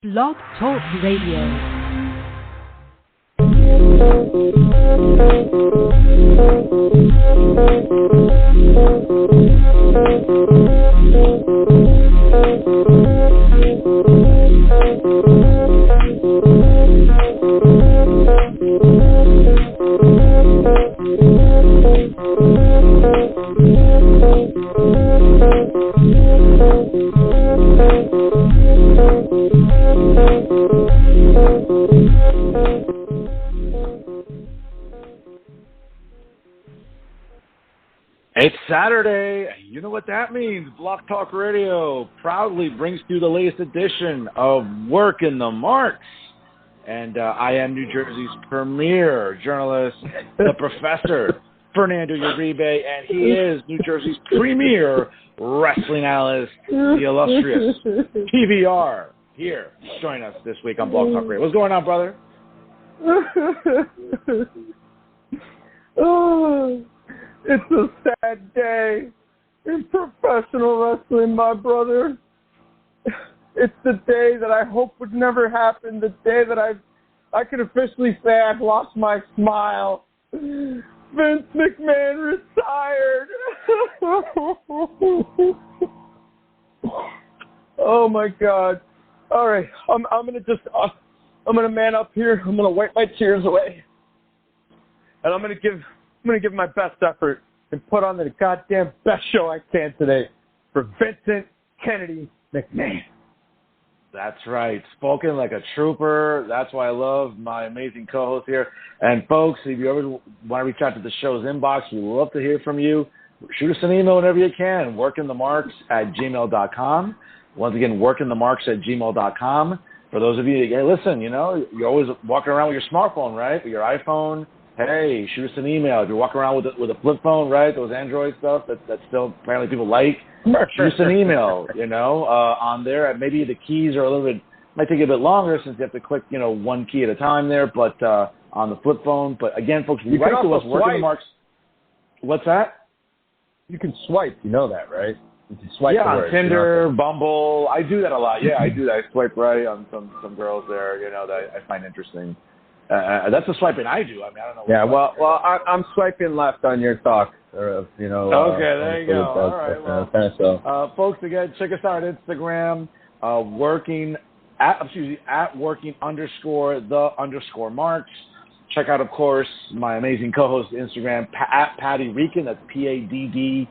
Blog Talk Radio. It's Saturday. You know what that means. Block Talk Radio proudly brings to you the latest edition of Working the Marks. And I am New Jersey's premier journalist, the professor, Fernando Uribe, and he is New Jersey's premier wrestling analyst, the illustrious PVR, here. Join us this week on Block Talk Radio. What's going on, brother? It's a sad day in professional wrestling, my brother. It's the day that I hope would never happen, the day that I can officially say I've lost my smile. Vince McMahon retired. Oh, my God. All right, I'm gonna man up here. I'm gonna wipe my tears away, and I'm gonna give my best effort and put on the goddamn best show I can today for Vincent Kennedy McMahon. That's right. Spoken like a trooper. That's why I love my amazing co-host here. And folks, if you ever want to reach out to the show's inbox, we love to hear from you. Shoot us an email whenever you can. workingthemarks@gmail.com. Once again, workingthemarks@gmail.com. For those of you, hey, listen, you're always walking around with your smartphone, right? With your iPhone. Hey, shoot us an email. If you're walking around with a flip phone, right? Those Android stuff that still apparently people like. Shoot us an email, on there. Maybe the keys are might take a bit longer since you have to click, one key at a time there, but on the flip phone. But again, folks, you write to us, Working the Marks. What's that? You can swipe. You know that, right? You can swipe. Yeah, on Tinder, Bumble. I do that a lot. Yeah, I do that. I swipe right on some girls there, that I find interesting. That's the swiping I do. I don't know. Yeah, well, I'm swiping left on your talk. Okay, there you go. All right. Well, folks, again, check us out on Instagram, working _the_marks. Check out, of course, my amazing co-host Instagram at Patty Rican. That's PADDYRICAN.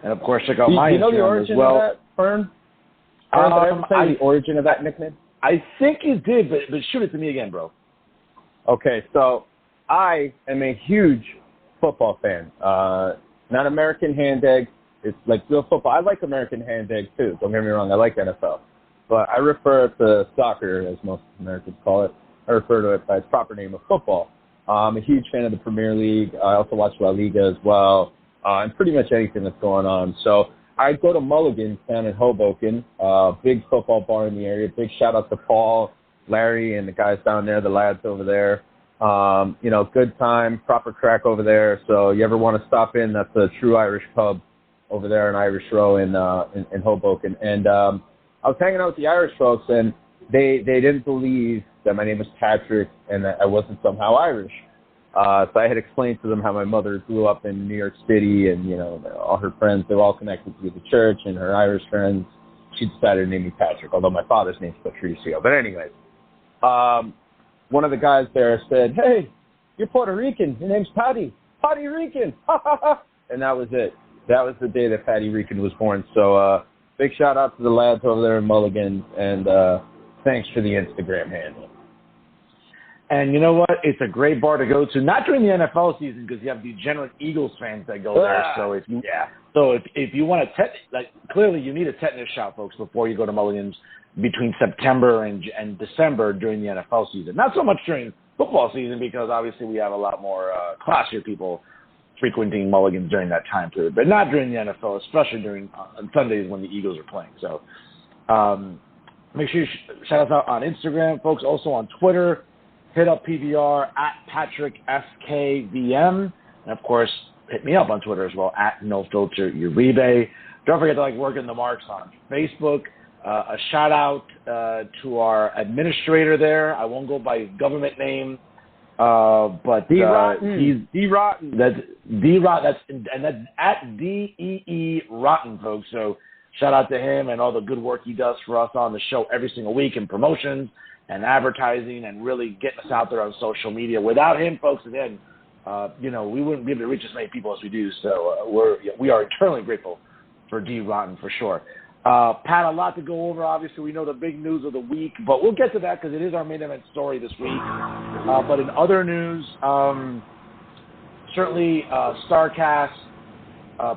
And of course, check out my Instagram the origin as well. Of that, Fern? Did I ever say the origin of that nickname? I think you did, but shoot it to me again, bro. Okay, so I am a huge football fan. Not American hand egg. It's like real football. I like American hand egg too. Don't get me wrong. I like NFL. But I refer to soccer, as most Americans call it. I refer to it by its proper name of football. I'm a huge fan of the Premier League. I also watch La Liga as well, and pretty much anything that's going on. So I go to Mulligan's down in Hoboken, big football bar in the area. Big shout out to Paul, Larry, and the guys down there, the lads over there. Good time, proper crack over there. So you ever want to stop in, that's a true Irish pub over there in Irish Row in Hoboken. And I was hanging out with the Irish folks, and they didn't believe that my name was Patrick and that I wasn't somehow Irish. So I had explained to them how my mother grew up in New York City and, all her friends, they were all connected to the church, and her Irish friends, she decided to name me Patrick, although my father's name's Patricio. But anyways, one of the guys there said, "Hey, you're Puerto Rican. Your name's Patty. Patty Rican." And that was it. That was the day that Patty Rican was born. So big shout out to the lads over there in Mulligan, and thanks for the Instagram handle. And you know what? It's a great bar to go to, not during the NFL season because you have degenerate Eagles fans that go there. So if you want to, clearly you need a tetanus shot, folks, before you go to Mulligan's between September and December during the NFL season. Not so much during football season because obviously we have a lot more classier people frequenting Mulligan's during that time period, but not during the NFL, especially during on Sundays when the Eagles are playing. So make sure you shout us out on Instagram, folks. Also on Twitter. Hit up PVR at PatrickSKVM. And, of course, hit me up on Twitter as well, at NoFilterUribe. don't forget to work in the marks on Facebook. A shout out to our administrator there. I won't go by his government name, but D Rotten. D Rotten. That's D Rotten. That's at DEE Rotten, folks. So shout out to him and all the good work he does for us on the show every single week in promotions and advertising and really getting us out there on social media. Without him, folks, again, we wouldn't be able to reach as many people as we do. So we are eternally grateful for D Rotten for sure. Pat, a lot to go over. Obviously, we know the big news of the week, but we'll get to that because it is our main event story this week. But in other news, certainly StarCast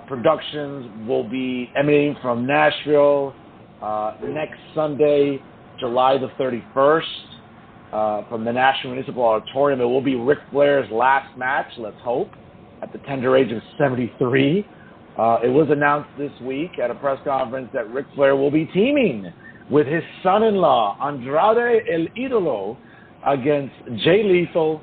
Productions will be emanating from Nashville next Sunday, July the 31st, from the National Municipal Auditorium. It will be Ric Flair's last match, let's hope, at the tender age of 73. It was announced this week at a press conference that Ric Flair will be teaming with his son-in-law, Andrade El Idolo, against Jay Lethal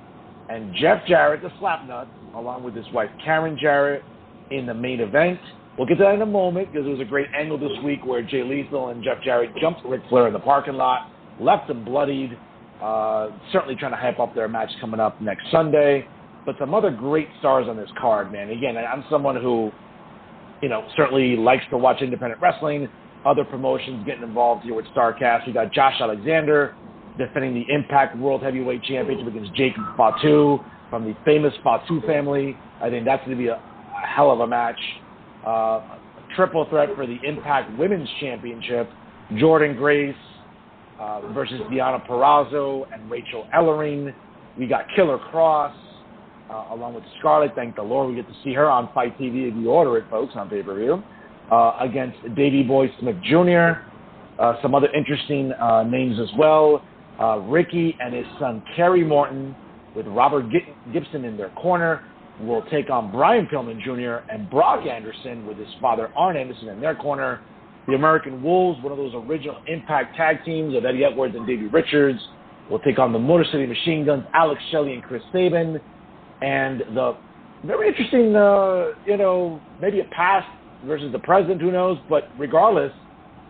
and Jeff Jarrett, the Slapnut, along with his wife, Karen Jarrett, in the main event. We'll get to that in a moment because there was a great angle this week where Jay Lethal and Jeff Jarrett jumped Ric Flair in the parking lot, left him bloodied, certainly trying to hype up their match coming up next Sunday. But some other great stars on this card, man. Again, I'm someone who, certainly likes to watch independent wrestling, other promotions getting involved here with StarCast. We got Josh Alexander defending the Impact World Heavyweight Championship against Jacob Fatu from the famous Fatu family. I think that's going to be a hell of a match. Triple threat for the Impact Women's Championship. Jordynne Grace versus Deonna Purrazzo and Rachel Ellering. We got Killer Cross along with Scarlett. Thank the Lord we get to see her on Fight TV if you order it, folks, on pay-per-view. Against Davey Boy Smith Jr. Some other interesting names as well. Ricky and his son Kerry Morton with Robert Gibson in their corner will take on Brian Pillman Jr. and Brock Anderson with his father Arn Anderson in their corner. The American Wolves, one of those original Impact tag teams of Eddie Edwards and Davey Richards, will take on the Motor City Machine Guns, Alex Shelley and Chris Sabin. And the very interesting, maybe a past versus the present, who knows, but regardless,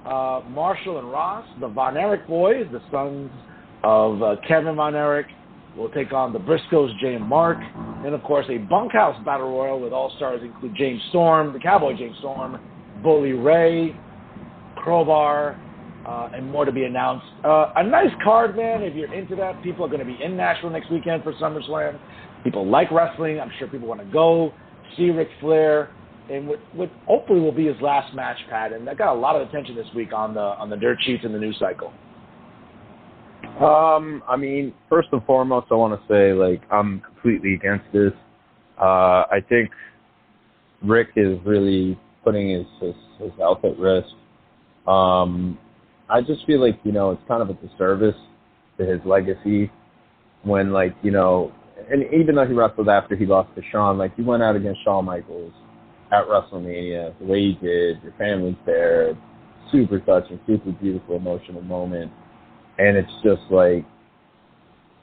Marshall and Ross, the Von Erich boys, the sons of Kevin Von Erich, will take on the Briscoes, Jay and Mark. And, of course, a bunkhouse battle royal with all-stars include James Storm, the Cowboy James Storm, Bully Ray, Crowbar, and more to be announced. A nice card, man, if you're into that. People are going to be in Nashville next weekend for SummerSlam. People like wrestling. I'm sure people want to go see Ric Flair. And what hopefully will be his last match, Pat. And that got a lot of attention this week on the dirt sheets and the news cycle. First and foremost, I want to say, I'm completely against this. I think Rick is really putting his health at risk. I just feel like, it's kind of a disservice to his legacy when, and even though he wrestled after he lost to Shawn, he went out against Shawn Michaels at WrestleMania, the way he did, your family's there, super touching, super beautiful, emotional moment. And it's just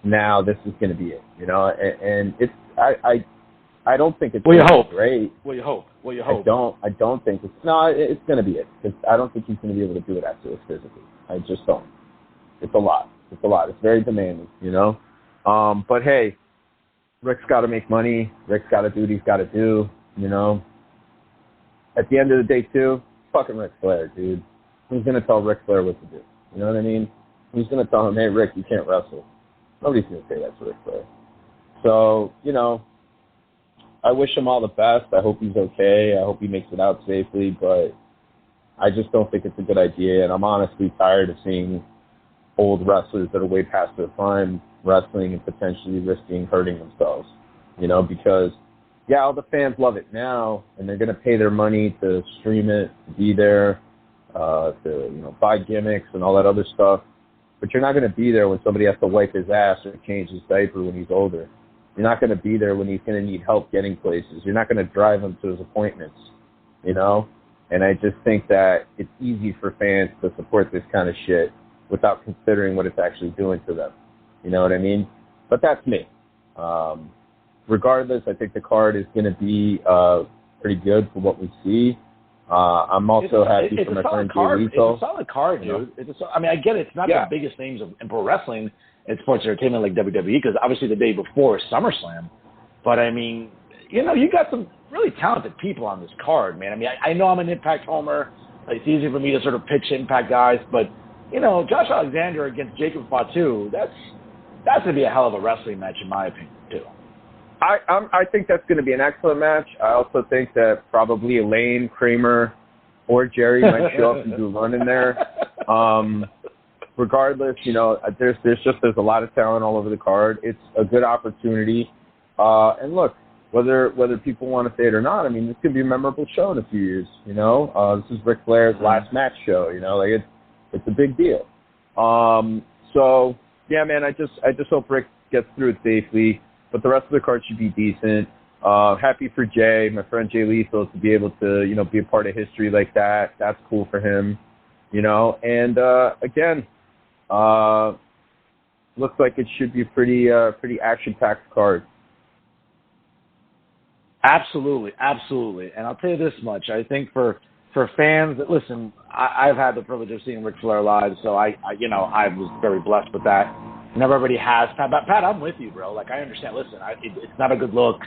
now this is going to be it, and it's, I don't think it's great. Well, you hope. I don't think it's going to be it, because I don't think he's going to be able to do it after this physically. I just don't. It's a lot. It's very demanding, but hey, Rick's got to make money. Rick's got to do what he's got to do, At the end of the day, too, fucking Ric Flair, dude. Who's going to tell Ric Flair what to do? You know what I mean? Who's going to tell him, hey, Rick, you can't wrestle? Nobody's going to say that to Ric Flair. So, I wish him all the best. I hope he's okay. I hope he makes it out safely, but I just don't think it's a good idea, and I'm honestly tired of seeing old wrestlers that are way past their prime wrestling and potentially risking hurting themselves, because, yeah, all the fans love it now, and they're going to pay their money to stream it, to be there, to, buy gimmicks and all that other stuff. But you're not going to be there when somebody has to wipe his ass or change his diaper when he's older. You're not going to be there when he's going to need help getting places. You're not going to drive him to his appointments, And I just think that it's easy for fans to support this kind of shit without considering what it's actually doing to them. You know what I mean? But that's me. Regardless, I think the card is going to be pretty good for what we see. I'm also happy for my friend Jay Lethal. It's a solid card, dude. I mean, I get it. It's not the biggest names in pro wrestling and sports entertainment like WWE, because obviously the day before is SummerSlam. But, I mean, you got some really talented people on this card, man. I mean, I know I'm an Impact homer. It's easy for me to sort of pitch Impact guys, but, Josh Alexander against Jacob Fatu, that's going to be a hell of a wrestling match in my opinion, too. I think that's going to be an excellent match. I also think that probably Elaine, Kramer, or Jerry might show up and do a run in there. Regardless, there's a lot of talent all over the card. It's a good opportunity. And look, whether people want to say it or not, I mean, this could be a memorable show in a few years. This is Ric Flair's last match show. It's a big deal. So yeah, man, I just hope Rick gets through it safely. But the rest of the card should be decent. Happy for Jay, my friend Jay Lethal, to be able to, be a part of history like that. That's cool for him, And again, looks like it should be a pretty action-packed card. Absolutely. And I'll tell you this much: I think for fans that listen, I've had the privilege of seeing Ric Flair live, so I was very blessed with that. Never everybody has. Pat, I'm with you, bro. Like, I understand. Listen, it's not a good look.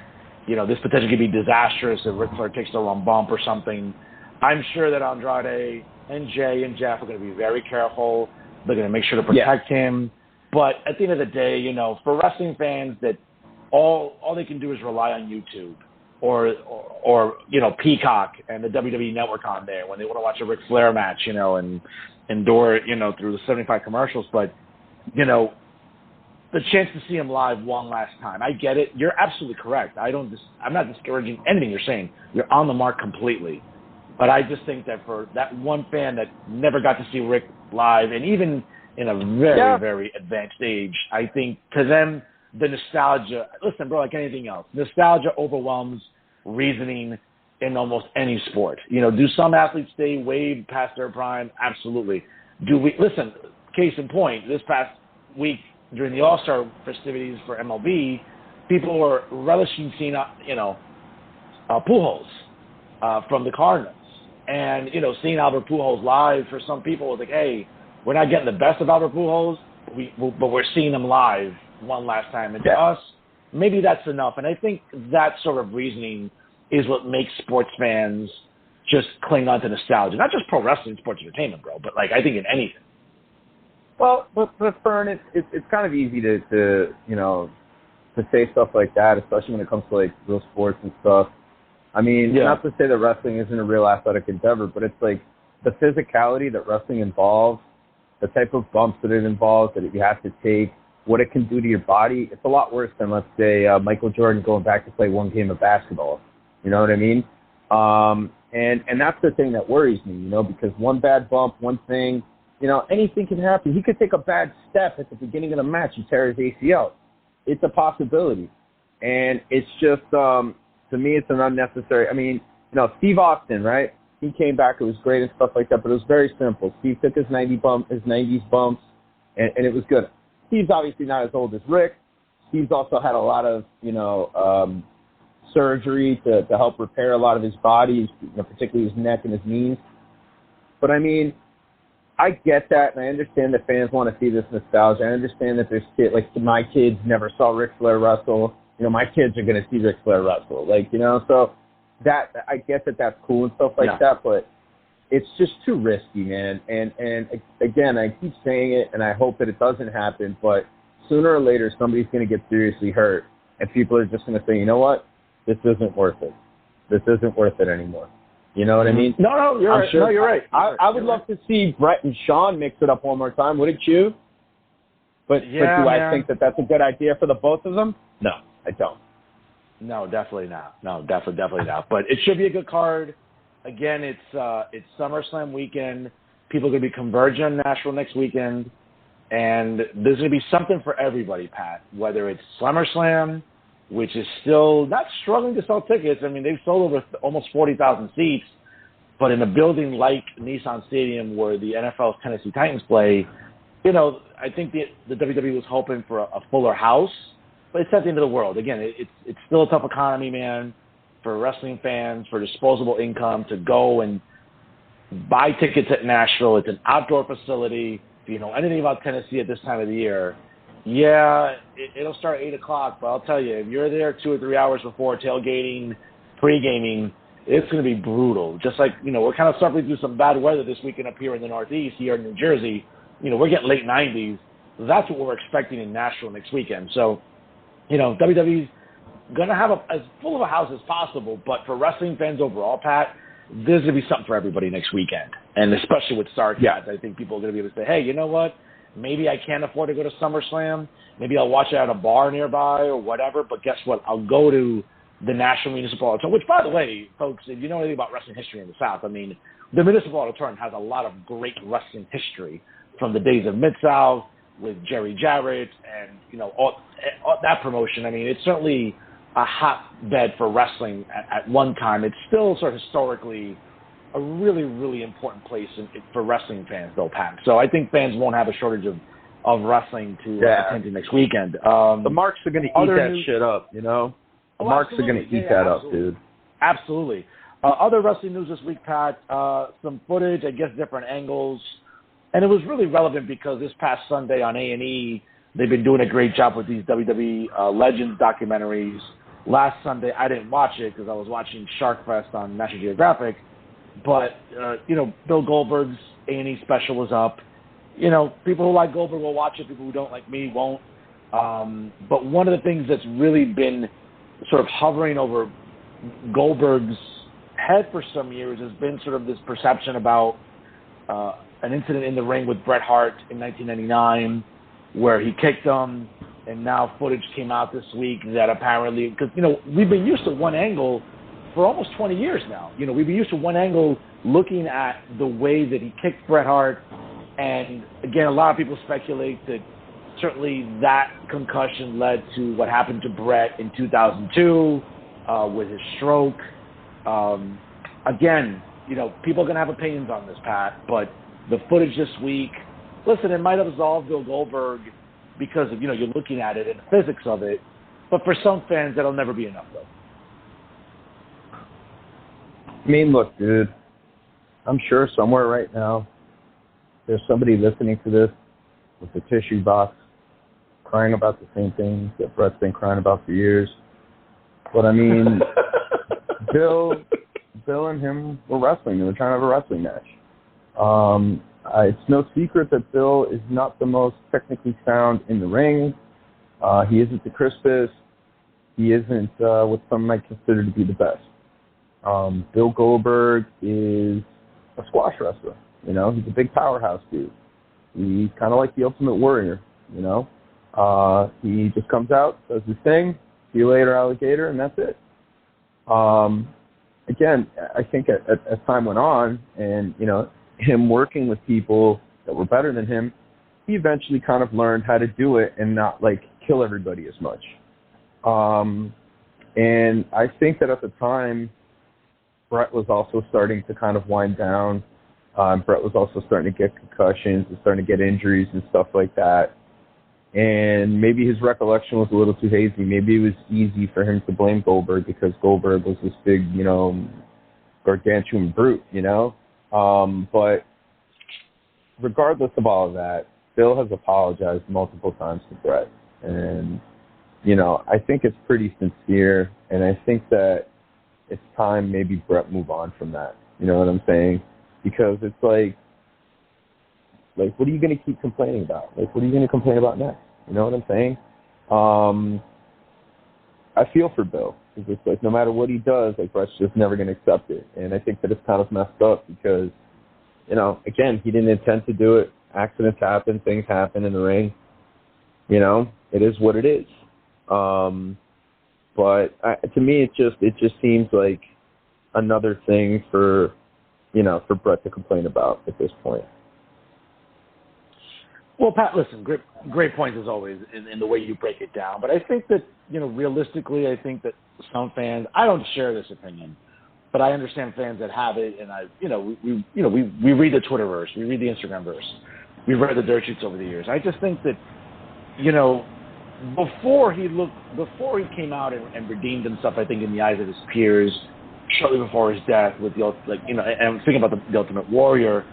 This potentially could be disastrous if Ric Flair takes the wrong bump or something. I'm sure that Andrade and Jay and Jeff are going to be very careful. They're going to make sure to protect him. But at the end of the day, for wrestling fans that all they can do is rely on YouTube or Peacock and the WWE Network on there when they want to watch a Ric Flair match, and endure, through the 75 commercials. But, the chance to see him live one last time. I get it. You're absolutely correct. I'm not discouraging anything you're saying. You're on the mark completely. But I just think that for that one fan that never got to see Rick live, and even in a very, very advanced age, I think to them, the nostalgia, listen, bro, like anything else, nostalgia overwhelms reasoning in almost any sport. Do some athletes stay way past their prime? Absolutely. Listen, case in point, this past week, during the All-Star festivities for MLB, people were relishing seeing, Pujols from the Cardinals. And, seeing Albert Pujols live for some people was like, hey, we're not getting the best of Albert Pujols, but we're seeing him live one last time. And to us, maybe that's enough. And I think that sort of reasoning is what makes sports fans just cling on to nostalgia. Not just pro wrestling, sports entertainment, bro, but, I think in anything. Well, but Fern, it's kind of easy to say stuff like that, especially when it comes to real sports and stuff. I mean, not to say that wrestling isn't a real athletic endeavor, but it's the physicality that wrestling involves, the type of bumps that it involves, that you have to take, what it can do to your body. It's a lot worse than, let's say, Michael Jordan going back to play one game of basketball. You know what I mean? And that's the thing that worries me, because one bad bump, one thing. Anything can happen. He could take a bad step at the beginning of the match and tear his ACL. It's a possibility. And it's just, to me, it's an unnecessary. I mean, Steve Austin, right? He came back. It was great and stuff like that, but it was very simple. Steve took his 90s bumps, and it was good. Steve's obviously not as old as Rick. Steve's also had a lot of, surgery to help repair a lot of his body, particularly his neck and his knees. But, I mean, I get that, and I understand that fans want to see this nostalgia. I understand that there's kids, my kids never saw Ric Flair wrestle. My kids are going to see Ric Flair wrestle. So that I get that that's cool and stuff like that, but it's just too risky, man. And again, I keep saying it, and I hope that it doesn't happen, but sooner or later somebody's going to get seriously hurt, and people are just going to say, you know what, this isn't worth it. This isn't worth it anymore. You know what I mean? No, you're right. Sure, no, you're right. I would love to see Brett and Sean mix it up one more time, wouldn't you? But do I think that that's a good idea for the both of them? No, I don't. No, definitely not. No, definitely not. But it should be a good card. Again, it's SummerSlam weekend. People are going to be converging on Nashville next weekend. And there's going to be something for everybody, Pat, whether it's SummerSlam, which is still not struggling to sell tickets. I mean, they've sold over almost 40,000 seats, but in a building like Nissan Stadium where the NFL's Tennessee Titans play, I think the WWE was hoping for a fuller house, but it's at the end of the world. Again, it's still a tough economy, man, for wrestling fans, for disposable income to go and buy tickets at Nashville. It's an outdoor facility. If you know anything about Tennessee at this time of the year, it'll start at 8 o'clock. But I'll tell you, if you're there 2 or 3 hours before tailgating, pre-gaming, it's going to be brutal. Just like, we're kind of suffering through some bad weather this weekend up here in the Northeast, here in New Jersey. We're getting late 90s. That's what we're expecting in Nashville next weekend. So, WWE's going to have as full of a house as possible. But for wrestling fans overall, Pat, there's going to be something for everybody next weekend. And especially with StarCast, I think people are going to be able to say, hey, you know what? Maybe I can't afford to go to SummerSlam. Maybe I'll watch it at a bar nearby or whatever. But guess what? I'll go to the National Municipal Auditorium, which, by the way, folks, if you know anything about wrestling history in the South, I mean, the Municipal Auditorium has a lot of great wrestling history from the days of Mid-South with Jerry Jarrett and, all that promotion. I mean, it's certainly a hotbed for wrestling at one time. It's still sort of historically a really, really important place for wrestling fans, though, Pat. So I think fans won't have a shortage of wrestling to attend next weekend. The Marks are going to eat that shit up, The Marks are going to eat that up, dude. Absolutely. Other wrestling news this week, Pat, some footage, I guess different angles. And it was really relevant because this past Sunday on A&E, they've been doing a great job with these WWE Legends documentaries. Last Sunday, I didn't watch it because I was watching Shark Fest on National Geographic. But, Bill Goldberg's A&E special was up. People who like Goldberg will watch it. People who don't like me won't. But one of the things that's really been sort of hovering over Goldberg's head for some years has been sort of this perception about an incident in the ring with Bret Hart in 1999 where he kicked him, and now footage came out this week that apparently, because, we've been used to one angle for almost 20 years now. We've been used to one angle looking at the way that he kicked Bret Hart, and again, a lot of people speculate that certainly that concussion led to what happened to Bret in 2002 with his stroke. Again, people are going to have opinions on this, Pat, but the footage this week, listen, it might have absolved Bill Goldberg because of, you're looking at it and the physics of it, but for some fans, that'll never be enough, though. I mean, look, dude, I'm sure somewhere right now there's somebody listening to this with a tissue box crying about the same things that Bret's been crying about for years. But, I mean, Bill and him were wrestling. They were trying to have a wrestling match. It's no secret that Bill is not the most technically sound in the ring. He isn't the crispest. He isn't what some might consider to be the best. Bill Goldberg is a squash wrestler. He's a big powerhouse dude. He's kind of like the Ultimate Warrior. He just comes out, does his thing, see you later, alligator, and that's it. Again, I think as time went on, and him working with people that were better than him, he eventually kind of learned how to do it and not kill everybody as much. And I think that at the time, Bret was also starting to kind of wind down. Bret was also starting to get concussions and starting to get injuries and stuff like that. And maybe his recollection was a little too hazy. Maybe it was easy for him to blame Goldberg because Goldberg was this big, gargantuan brute, But regardless of all of that, Bill has apologized multiple times to Bret. And, I think it's pretty sincere. And I think that it's time maybe Bret move on from that. You know what I'm saying? Because it's like, what are you going to keep complaining about? What are you going to complain about next? You know what I'm saying? I feel for Bill. Because it's no matter what he does, Bret's just never going to accept it. And I think that it's kind of messed up because, again, he didn't intend to do it. Accidents happen. Things happen in the ring. It is what it is. But to me, it just seems like another thing for Bret to complain about at this point. Well, Pat, listen, great points as always in the way you break it down. But I think that, realistically, I think that some fans, I don't share this opinion, but I understand fans that have it. And we read the Twitterverse, we read the Instagramverse, we've read the dirt sheets over the years. I just think that, before he came out and redeemed himself, I think in the eyes of his peers, shortly before his death with and I'm thinking about the Ultimate Warrior.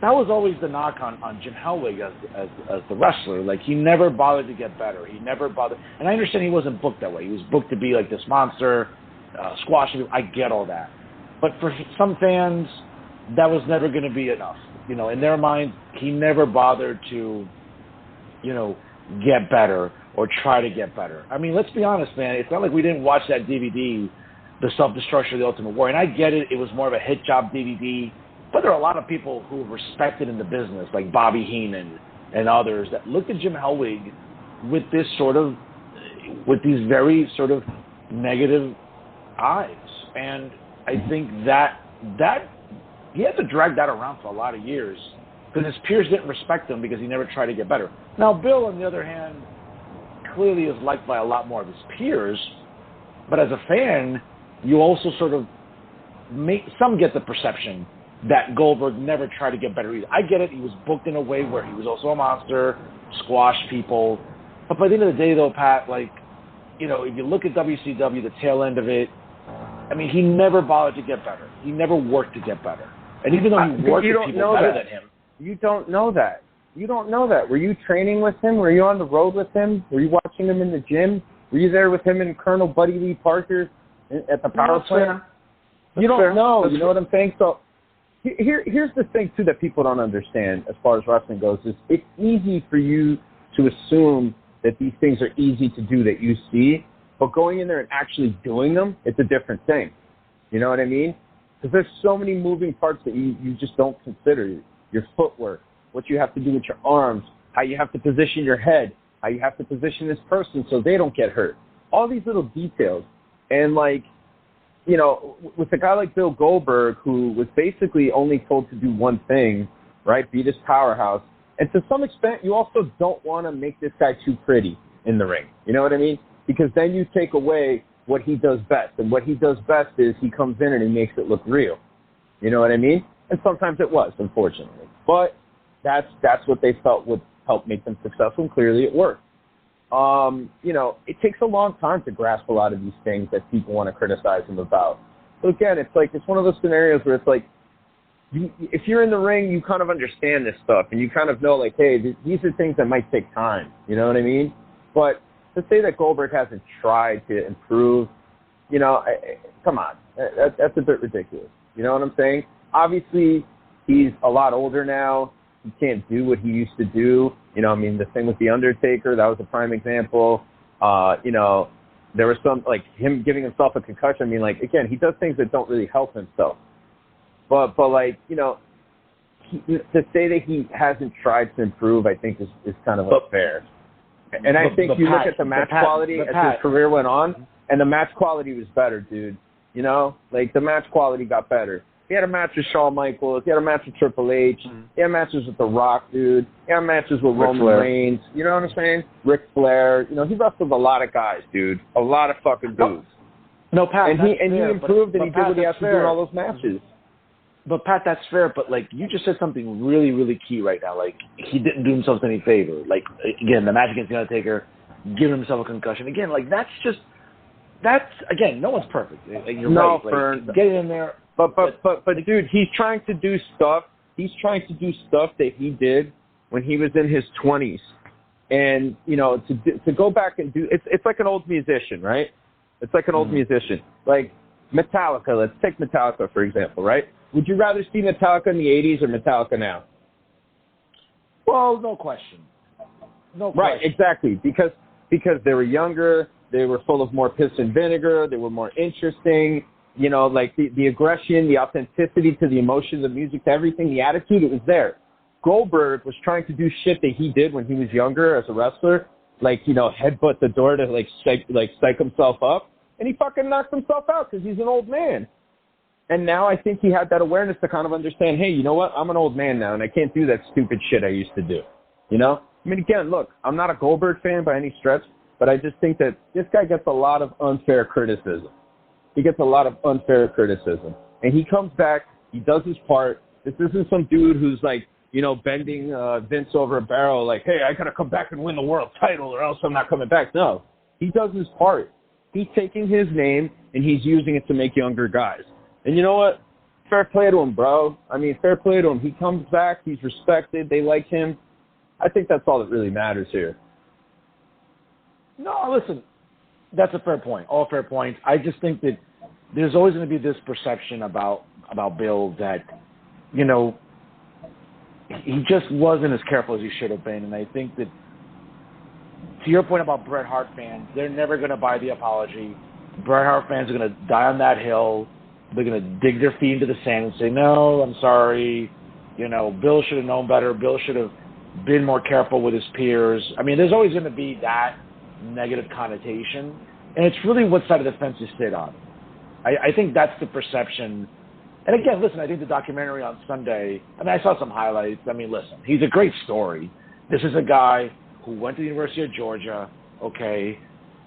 That was always the knock on Jim Hellwig as the wrestler. Like, he never bothered to get better. He never bothered. And I understand he wasn't booked that way. He was booked to be like this monster, squashing people. I get all that. But for some fans, that was never going to be enough. In their minds, he never bothered to, get better or try to get better. I mean, let's be honest, man. It's not like we didn't watch that DVD, The Self-Destruction of the Ultimate Warrior. And I get it. It was more of a hit job DVD. But there are a lot of people who are respected in the business, like Bobby Heenan and others, that looked at Jim Hellwig with these very sort of negative eyes. And I think that he had to drag that around for a lot of years because his peers didn't respect him because he never tried to get better. Now, Bill, on the other hand, clearly is liked by a lot more of his peers, but as a fan, you also sort of some get the perception that Goldberg never tried to get better either. I get it. He was booked in a way where he was also a monster, squashed people. But by the end of the day, though, Pat, if you look at WCW, the tail end of it, I mean, he never bothered to get better. He never worked to get better. And even though he worked with people better than him. You don't know that. You don't know that. Were you training with him? Were you on the road with him? Were you watching him in the gym? Were you there with him and Colonel Buddy Lee Parker at the power plant? You don't know. You know what I'm saying? So here's the thing, too, that people don't understand as far as wrestling goes, is it's easy for you to assume that these things are easy to do that you see, but going in there and actually doing them, it's a different thing. You know what I mean? Because there's so many moving parts that you just don't consider. Your footwork, what you have to do with your arms, how you have to position your head, how you have to position this person so they don't get hurt. All these little details. And, with a guy like Bill Goldberg, who was basically only told to do one thing, right, be this powerhouse, and to some extent, you also don't want to make this guy too pretty in the ring. You know what I mean? Because then you take away what he does best. And what he does best is he comes in and he makes it look real. You know what I mean? And sometimes it was, unfortunately. But that's what they felt would help make them successful, and clearly it worked. It takes a long time to grasp a lot of these things that people want to criticize him about. So again, it's one of those scenarios where it's like, if you're in the ring, you kind of understand this stuff, and you kind of know, hey, these are things that might take time. You know what I mean? But to say that Goldberg hasn't tried to improve, come on, that's a bit ridiculous. You know what I'm saying? Obviously, he's a lot older now. He can't do what he used to do. The thing with The Undertaker, that was a prime example. There was some, him giving himself a concussion. Again, he does things that don't really help himself. But to say that he hasn't tried to improve, I think is kind of unfair. And I think you look at the match quality as his career went on, and the match quality was better, dude. The match quality got better. He had a match with Shawn Michaels. He had a match with Triple H. He had matches with The Rock, dude. He had matches with Roman Reigns. You know what I'm saying? Ric Flair. He wrestled a lot of guys, dude. A lot of fucking dudes. No, Pat. And he improved, and he did what he had to do in all those matches. But, Pat, that's fair. But, you just said something really, really key right now. He didn't do himself any favor. Again, the match against The Undertaker, giving himself a concussion. Again, again, no one's perfect. You're right. Fern. Get in there. But dude, he's trying to do stuff. He's trying to do stuff that he did when he was in his 20s, and to go back and do it's like an old musician, right? It's like an old musician, like Metallica. Let's take Metallica for example, right? Would you rather see Metallica in the 80s or Metallica now? Well, no question. No question. Right, exactly, because they were younger, they were full of more piss and vinegar, they were more interesting. The aggression, the authenticity to the emotion, the music, to everything, the attitude, it was there. Goldberg was trying to do shit that he did when he was younger as a wrestler, headbutt the door to, psych himself up, and he fucking knocked himself out because he's an old man. And now I think he had that awareness to kind of understand, hey, you know what? I'm an old man now, and I can't do that stupid shit I used to do. Again, look, I'm not a Goldberg fan by any stretch, but I just think that this guy gets a lot of unfair criticism. He gets a lot of unfair criticism. And he comes back, he does his part. This isn't some dude who's bending Vince over a barrel hey, I got to come back and win the world title or else I'm not coming back. No, he does his part. He's taking his name and he's using it to make younger guys. And you know what? Fair play to him, bro. I mean, fair play to him. He comes back. He's respected. They like him. I think that's all that really matters here. No, listen, that's a fair point. All fair points. I just think that there's always going to be this perception about Bill that, you know, he just wasn't as careful as he should have been. And I think that, to your point about Bret Hart fans, they're never going to buy the apology. Bret Hart fans are going to die on that hill. They're going to dig their feet into the sand and say, no, I'm sorry. You know, Bill should have known better. Bill should have been more careful with his peers. I mean, there's always going to be that negative connotation. And it's really what side of the fence you sit on. I think that's the perception. And again, listen, I think the documentary on Sunday, I mean, I saw some highlights. I mean, listen, he's a great story. This is a guy who went to the University of Georgia, okay,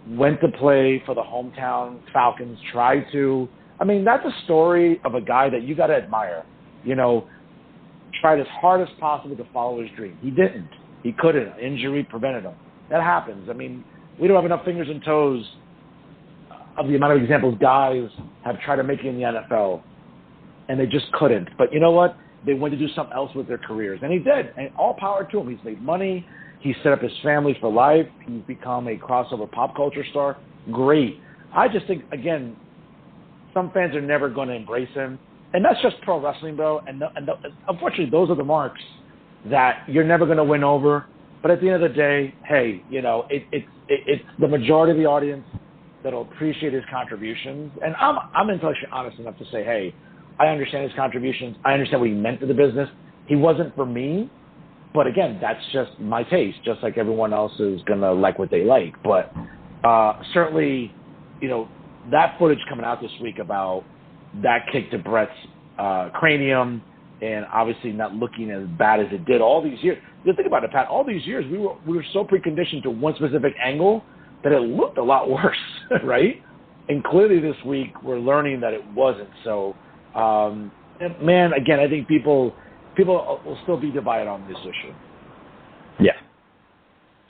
went to play for the hometown Falcons, tried to. I mean, that's a story of a guy that you got to admire. You know, tried as hard as possible to follow his dream. He didn't. He couldn't. Injury prevented him. That happens. I mean, we don't have enough fingers and toes of the amount of examples guys have tried to make it in the NFL, and they just couldn't. But you know what? They went to do something else with their careers, and he did. And all power to him. He's made money. He's set up his family for life. He's become a crossover pop culture star. Great. I just think, again, some fans are never going to embrace him. And that's just pro wrestling, bro. And unfortunately, those are the marks that you're never going to win over. But at the end of the day, hey, you know, it's the majority of the audience that'll appreciate his contributions. And I'm intellectually honest enough to say, hey, I understand his contributions. I understand what he meant to the business. He wasn't for me. But again, that's just my taste, just like everyone else is going to like what they like. But certainly, you know, that footage coming out this week about that kick to Bret's cranium and obviously not looking as bad as it did all these years. The thing about it, Pat, all these years we were so preconditioned to one specific angle that it looked a lot worse, right? And clearly this week we're learning that it wasn't. So, man, again, I think people will still be divided on this issue. Yeah.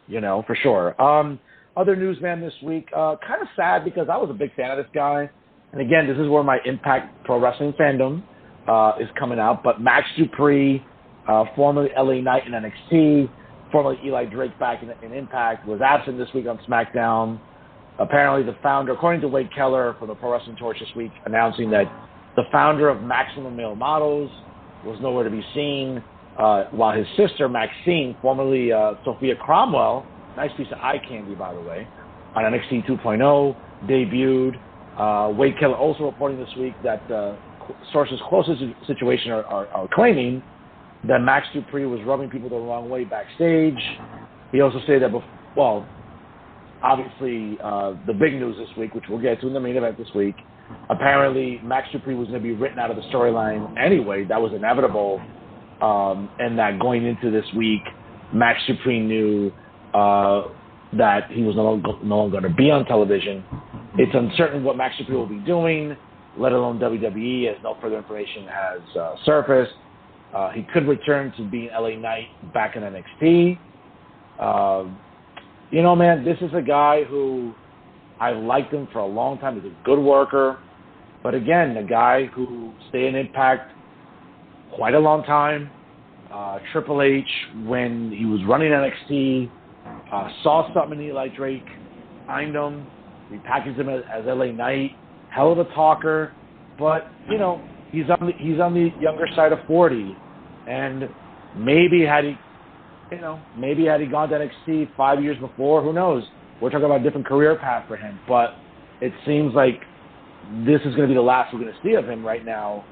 You know, for sure. Other news, man, this week, kind of sad because I was a big fan of this guy. And again, this is where my Impact Pro Wrestling fandom is coming out. But Max Dupree, formerly LA Knight in NXT, formerly Eli Drake back in Impact, was absent this week on SmackDown. Apparently the founder, according to Wade Keller from the Pro Wrestling Torch this week, announcing that the founder of Maximum Male Models was nowhere to be seen, while his sister, Maxine, formerly Sophia Cromwell, nice piece of eye candy, by the way, on NXT 2.0, debuted. Wade Keller also reporting this week that sources closest to the situation are claiming that Max Dupree was rubbing people the wrong way backstage. He also said that, obviously, the big news this week, which we'll get to in the main event this week, apparently Max Dupree was going to be written out of the storyline anyway. That was inevitable. And that going into this week, Max Dupree knew that he was no longer going to be on television. It's uncertain what Max Dupree will be doing, let alone WWE, as no further information has surfaced. He could return to being LA Knight back in NXT. You know, man, this is a guy who I liked him for a long time. He's a good worker. But again, a guy who stayed in Impact quite a long time. Triple H, when he was running NXT, saw something in Eli Drake, signed him, repackaged him as LA Knight. Hell of a talker. But, you know, he's on the younger side of 40. And maybe had he gone to NXT 5 years before, who knows? We're talking about a different career path for him. But it seems like this is going to be the last we're going to see of him right now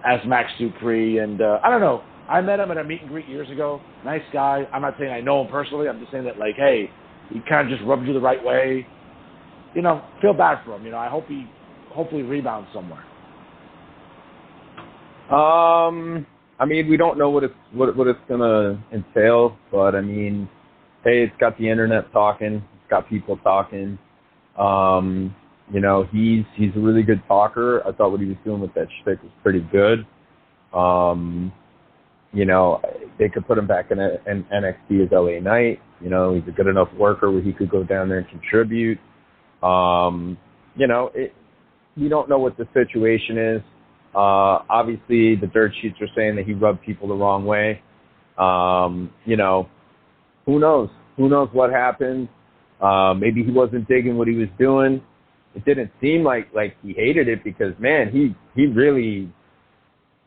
as Max Dupree. And I don't know. I met him at a meet and greet years ago. Nice guy. I'm not saying I know him personally. I'm just saying that, like, hey, he kind of just rubbed you the right way. You know, feel bad for him. You know, I hope he hopefully rebounds somewhere. I mean, we don't know what it's gonna entail, but I mean, hey, it's got the internet talking, it's got people talking. You know, he's a really good talker. I thought what he was doing with that shtick was pretty good. You know, they could put him back in NXT as LA Knight. You know, he's a good enough worker where he could go down there and contribute. You know, we don't know what the situation is. Obviously, the dirt sheets are saying that he rubbed people the wrong way. You know, who knows? Who knows what happened? Maybe he wasn't digging what he was doing. It didn't seem like he hated it because, man, he really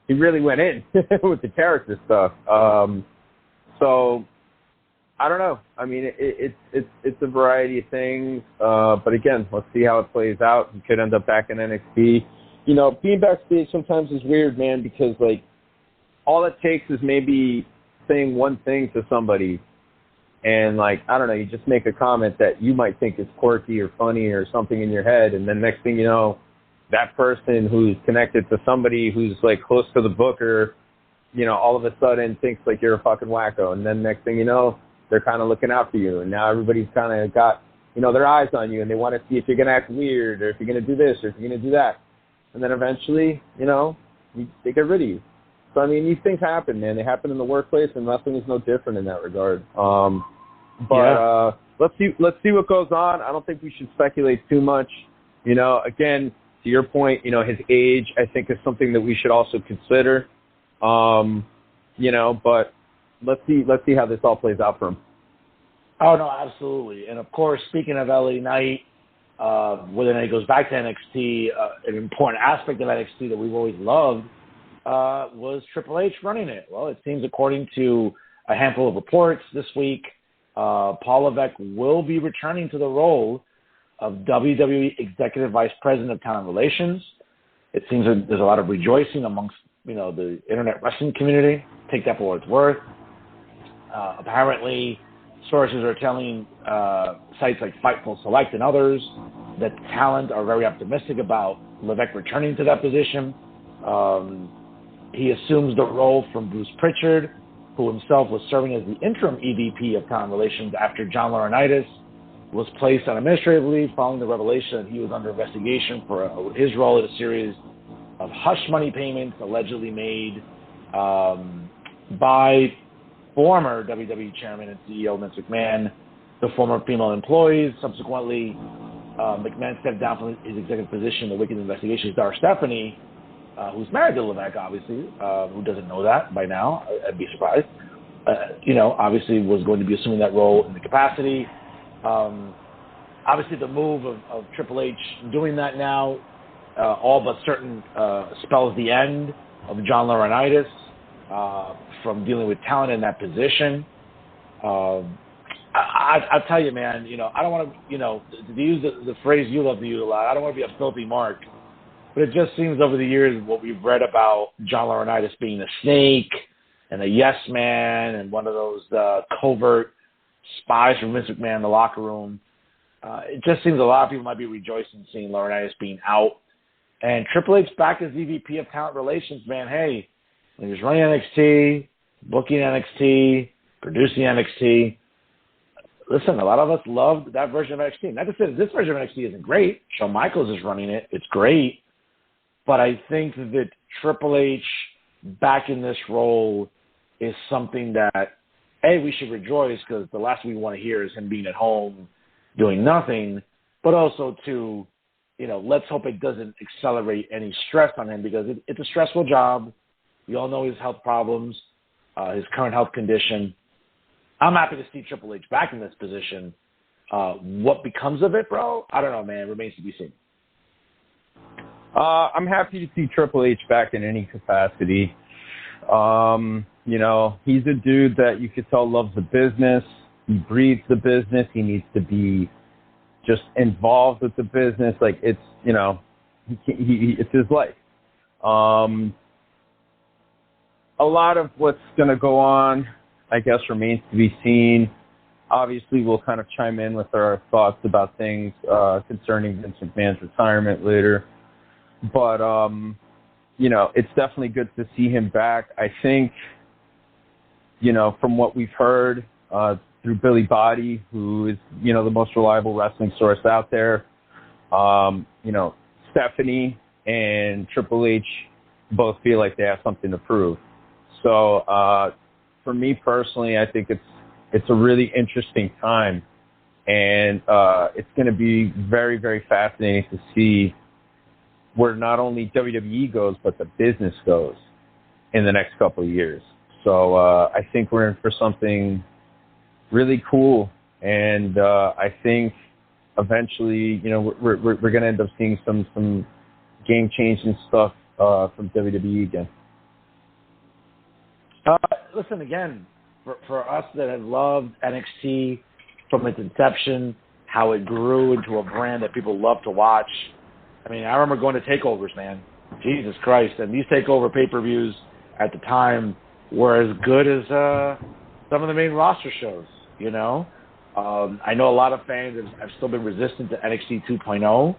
went in with the character stuff. So I don't know. I mean, it's a variety of things. But again, let's see how it plays out. He could end up back in NXT. You know, being backstage sometimes is weird, man, because like all it takes is maybe saying one thing to somebody, and like I don't know, you just make a comment that you might think is quirky or funny or something in your head, and then next thing you know, that person who's connected to somebody who's like close to the booker, you know, all of a sudden thinks like you're a fucking wacko, and then next thing you know, they're kind of looking out for you, and now everybody's kind of got, you know, their eyes on you, and they want to see if you're going to act weird, or if you're going to do this, or if you're going to do that. And then eventually, you know, they get rid of you. So, I mean, these things happen, man. They happen in the workplace, and wrestling is no different in that regard. Let's see what goes on. I don't think we should speculate too much. You know, again, to your point, you know, his age, I think, is something that we should also consider. You know, but let's see how this all plays out for him. Oh, no, absolutely. And, of course, speaking of LA Knight, whether or not he goes back to NXT, an important aspect of NXT that we've always loved was Triple H running it. Well, it seems according to a handful of reports this week, Paul Levesque will be returning to the role of WWE Executive Vice President of Talent Relations. It seems that there's a lot of rejoicing amongst, you know, the internet wrestling community. Take that for what it's worth. Apparently, sources are telling sites like Fightful Select and others that talent are very optimistic about Levesque returning to that position. He assumes the role from Bruce Pritchard, who himself was serving as the interim EVP of Talent Relations after John Laurinaitis was placed on administrative leave following the revelation that he was under investigation for his role in a series of hush money payments allegedly made by former WWE Chairman and CEO Vince McMahon, the former female employees. Subsequently, McMahon stepped down from his executive position in the Wicked Investigations. Dar Stephanie, who's married to Levesque, obviously, who doesn't know that by now, I'd be surprised, you know, obviously was going to be assuming that role in the capacity. Obviously, the move of Triple H doing that now, all but certain, spells the end of John Laurinaitis from dealing with talent in that position. I'll tell you, man, you know, I don't want to, you know, to use the phrase you love to use a lot, I don't want to be a filthy mark, but it just seems over the years what we've read about John Laurinaitis being a snake and a yes man and one of those covert spies from Vince McMahon in the locker room. It just seems a lot of people might be rejoicing seeing Laurinaitis being out. And Triple H back as EVP of Talent Relations, man, hey, when he was running NXT, booking NXT, producing NXT, listen, a lot of us loved that version of NXT. Not to say that this version of NXT isn't great. Shawn Michaels is running it. It's great. But I think that Triple H back in this role is something that, A, we should rejoice because the last we want to hear is him being at home doing nothing, but also to, you know, let's hope it doesn't accelerate any stress on him because it's a stressful job. We all know his health problems, his current health condition. I'm happy to see Triple H back in this position. What becomes of it, bro? I don't know, man. It remains to be seen. I'm happy to see Triple H back in any capacity. You know, he's a dude that you could tell loves the business. He breathes the business. He needs to be just involved with the business. Like, it's, you know, it's his life. A lot of what's going to go on, I guess, remains to be seen. Obviously, we'll kind of chime in with our thoughts about things concerning Vince McMahon's retirement later. But, you know, it's definitely good to see him back. I think, you know, from what we've heard through Billy Body, who is, you know, the most reliable wrestling source out there, you know, Stephanie and Triple H both feel like they have something to prove. So, for me personally, I think it's a really interesting time, and it's going to be very, very fascinating to see where not only WWE goes, but the business goes in the next couple of years. So I think we're in for something really cool, and I think eventually, we're going to end up seeing some game-changing stuff from WWE again. Listen, again, for us that have loved NXT from its inception, how it grew into a brand that people love to watch. I mean, I remember going to takeovers, man. Jesus Christ. And these takeover pay-per-views at the time were as good as some of the main roster shows, I know a lot of fans have still been resistant to NXT 2.0.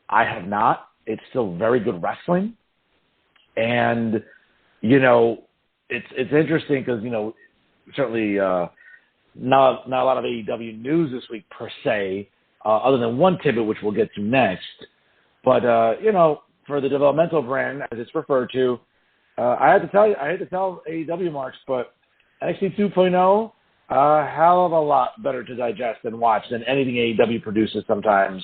I have not. It's still very good wrestling. And, it's interesting because, certainly not a lot of AEW news this week per se, other than one tidbit, which we'll get to next. But, for the developmental brand, as it's referred to, I hate to tell AEW marks, but NXT 2.0, a hell of a lot better to digest and watch than anything AEW produces sometimes.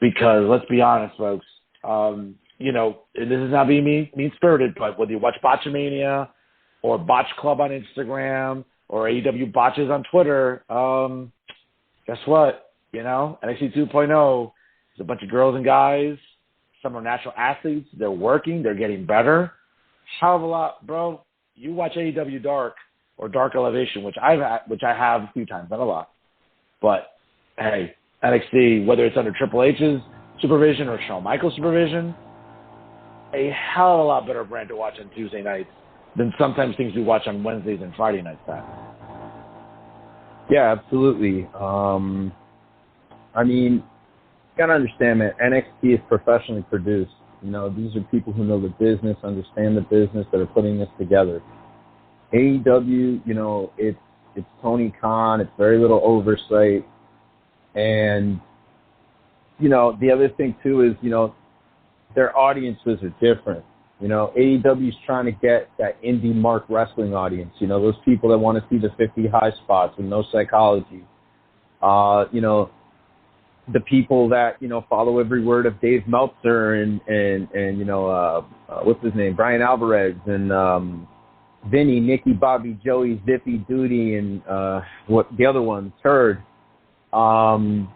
Because let's be honest, folks, and this is not being mean-spirited, but whether you watch Botchamania or Botch Club on Instagram or AEW Botches on Twitter, guess what? NXT 2.0 is a bunch of girls and guys. Some are natural athletes. They're working. They're getting better. Hell of a lot, bro. You watch AEW Dark or Dark Elevation, which I have a few times, not a lot. But, hey, NXT, whether it's under Triple H's supervision or Shawn Michaels' supervision, a hell of a lot better brand to watch on Tuesday nights than sometimes things we watch on Wednesdays and Friday nights, Pat. Yeah, absolutely. I mean, you got to understand, man, NXT is professionally produced. These are people who know the business, understand the business, that are putting this together. AEW, it's Tony Khan. It's very little oversight. And, the other thing, too, is, their audiences are different. AEW's trying to get that indie mark wrestling audience, those people that want to see the 50 high spots with no psychology. The people that, follow every word of Dave Meltzer and what's his name? Brian Alvarez and Vinny, Nikki, Bobby, Joey, Zippy, Duty, and what the other one, Turd. And,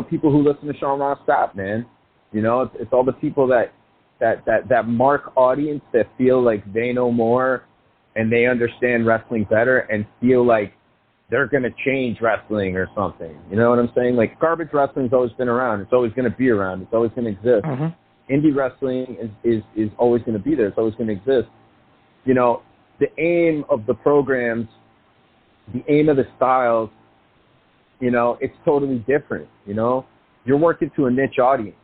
people who listen to Sean Ross Sapp, man. It's all the people that mark audience that feel like they know more and they understand wrestling better and feel like they're going to change wrestling or something. You know what I'm saying? Like, garbage wrestling's always been around. It's always going to be around. It's always going to exist. Mm-hmm. Indie wrestling is always going to be there. It's always going to exist. The aim of the programs, the aim of the styles, it's totally different. You're working to a niche audience,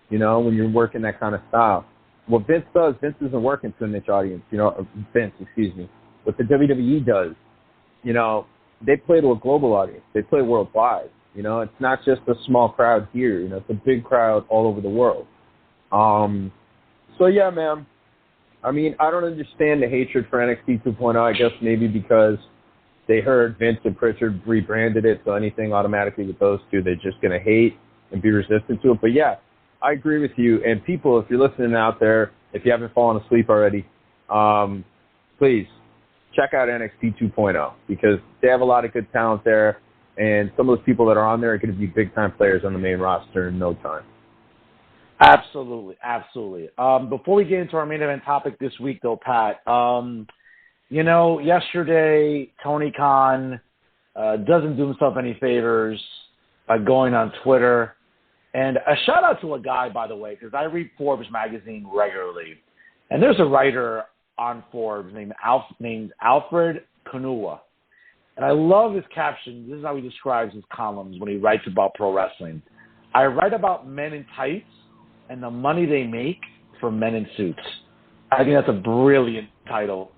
when you're working that kind of style. What Vince does, Vince isn't working to a niche audience, What the WWE does, they play to a global audience. They play worldwide. It's not just a small crowd here. It's a big crowd all over the world. So, yeah, man. I mean, I don't understand the hatred for NXT 2.0. I guess maybe because they heard Vince and Pritchard rebranded it, so anything automatically with those two, they're just going to hate and be resistant to it. But, yeah, I agree with you. And people, if you're listening out there, if you haven't fallen asleep already, please check out NXT 2.0 because they have a lot of good talent there, and some of those people that are on there are going to be big-time players on the main roster in no time. Absolutely, absolutely. Before we get into our main event topic this week, though, Pat, yesterday Tony Khan doesn't do himself any favors by going on Twitter. And a shout-out to a guy, by the way, because I read Forbes magazine regularly. And there's a writer on Forbes named Alfred Kanua. And I love his caption. This is how he describes his columns when he writes about pro wrestling. I write about men in tights and the money they make for men in suits. I think that's a brilliant title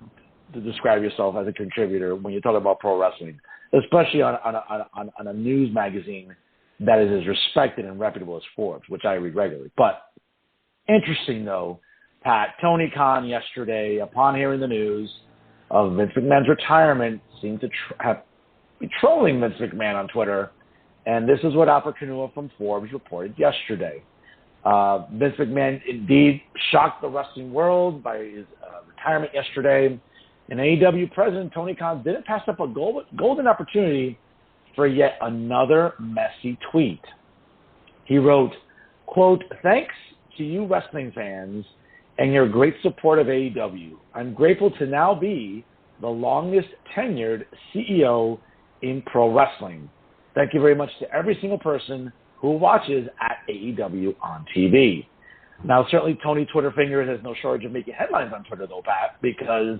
to describe yourself as a contributor when you're talking about pro wrestling, especially on a news magazine that is as respected and reputable as Forbes, which I read regularly. But interesting, though, Pat, Tony Khan yesterday, upon hearing the news of Vince McMahon's retirement, seemed to be trolling Vince McMahon on Twitter. And this is what Alfred Kanua from Forbes reported yesterday. Vince McMahon indeed shocked the wrestling world by his retirement yesterday. And AEW president Tony Khan didn't pass up a golden opportunity for yet another messy tweet. He wrote, quote, "Thanks to you wrestling fans and your great support of AEW. I'm grateful to now be the longest tenured CEO in pro wrestling. Thank you very much to every single person who watches at AEW on TV." Now, certainly Tony Twitter Fingers has no shortage of making headlines on Twitter, though, Pat, because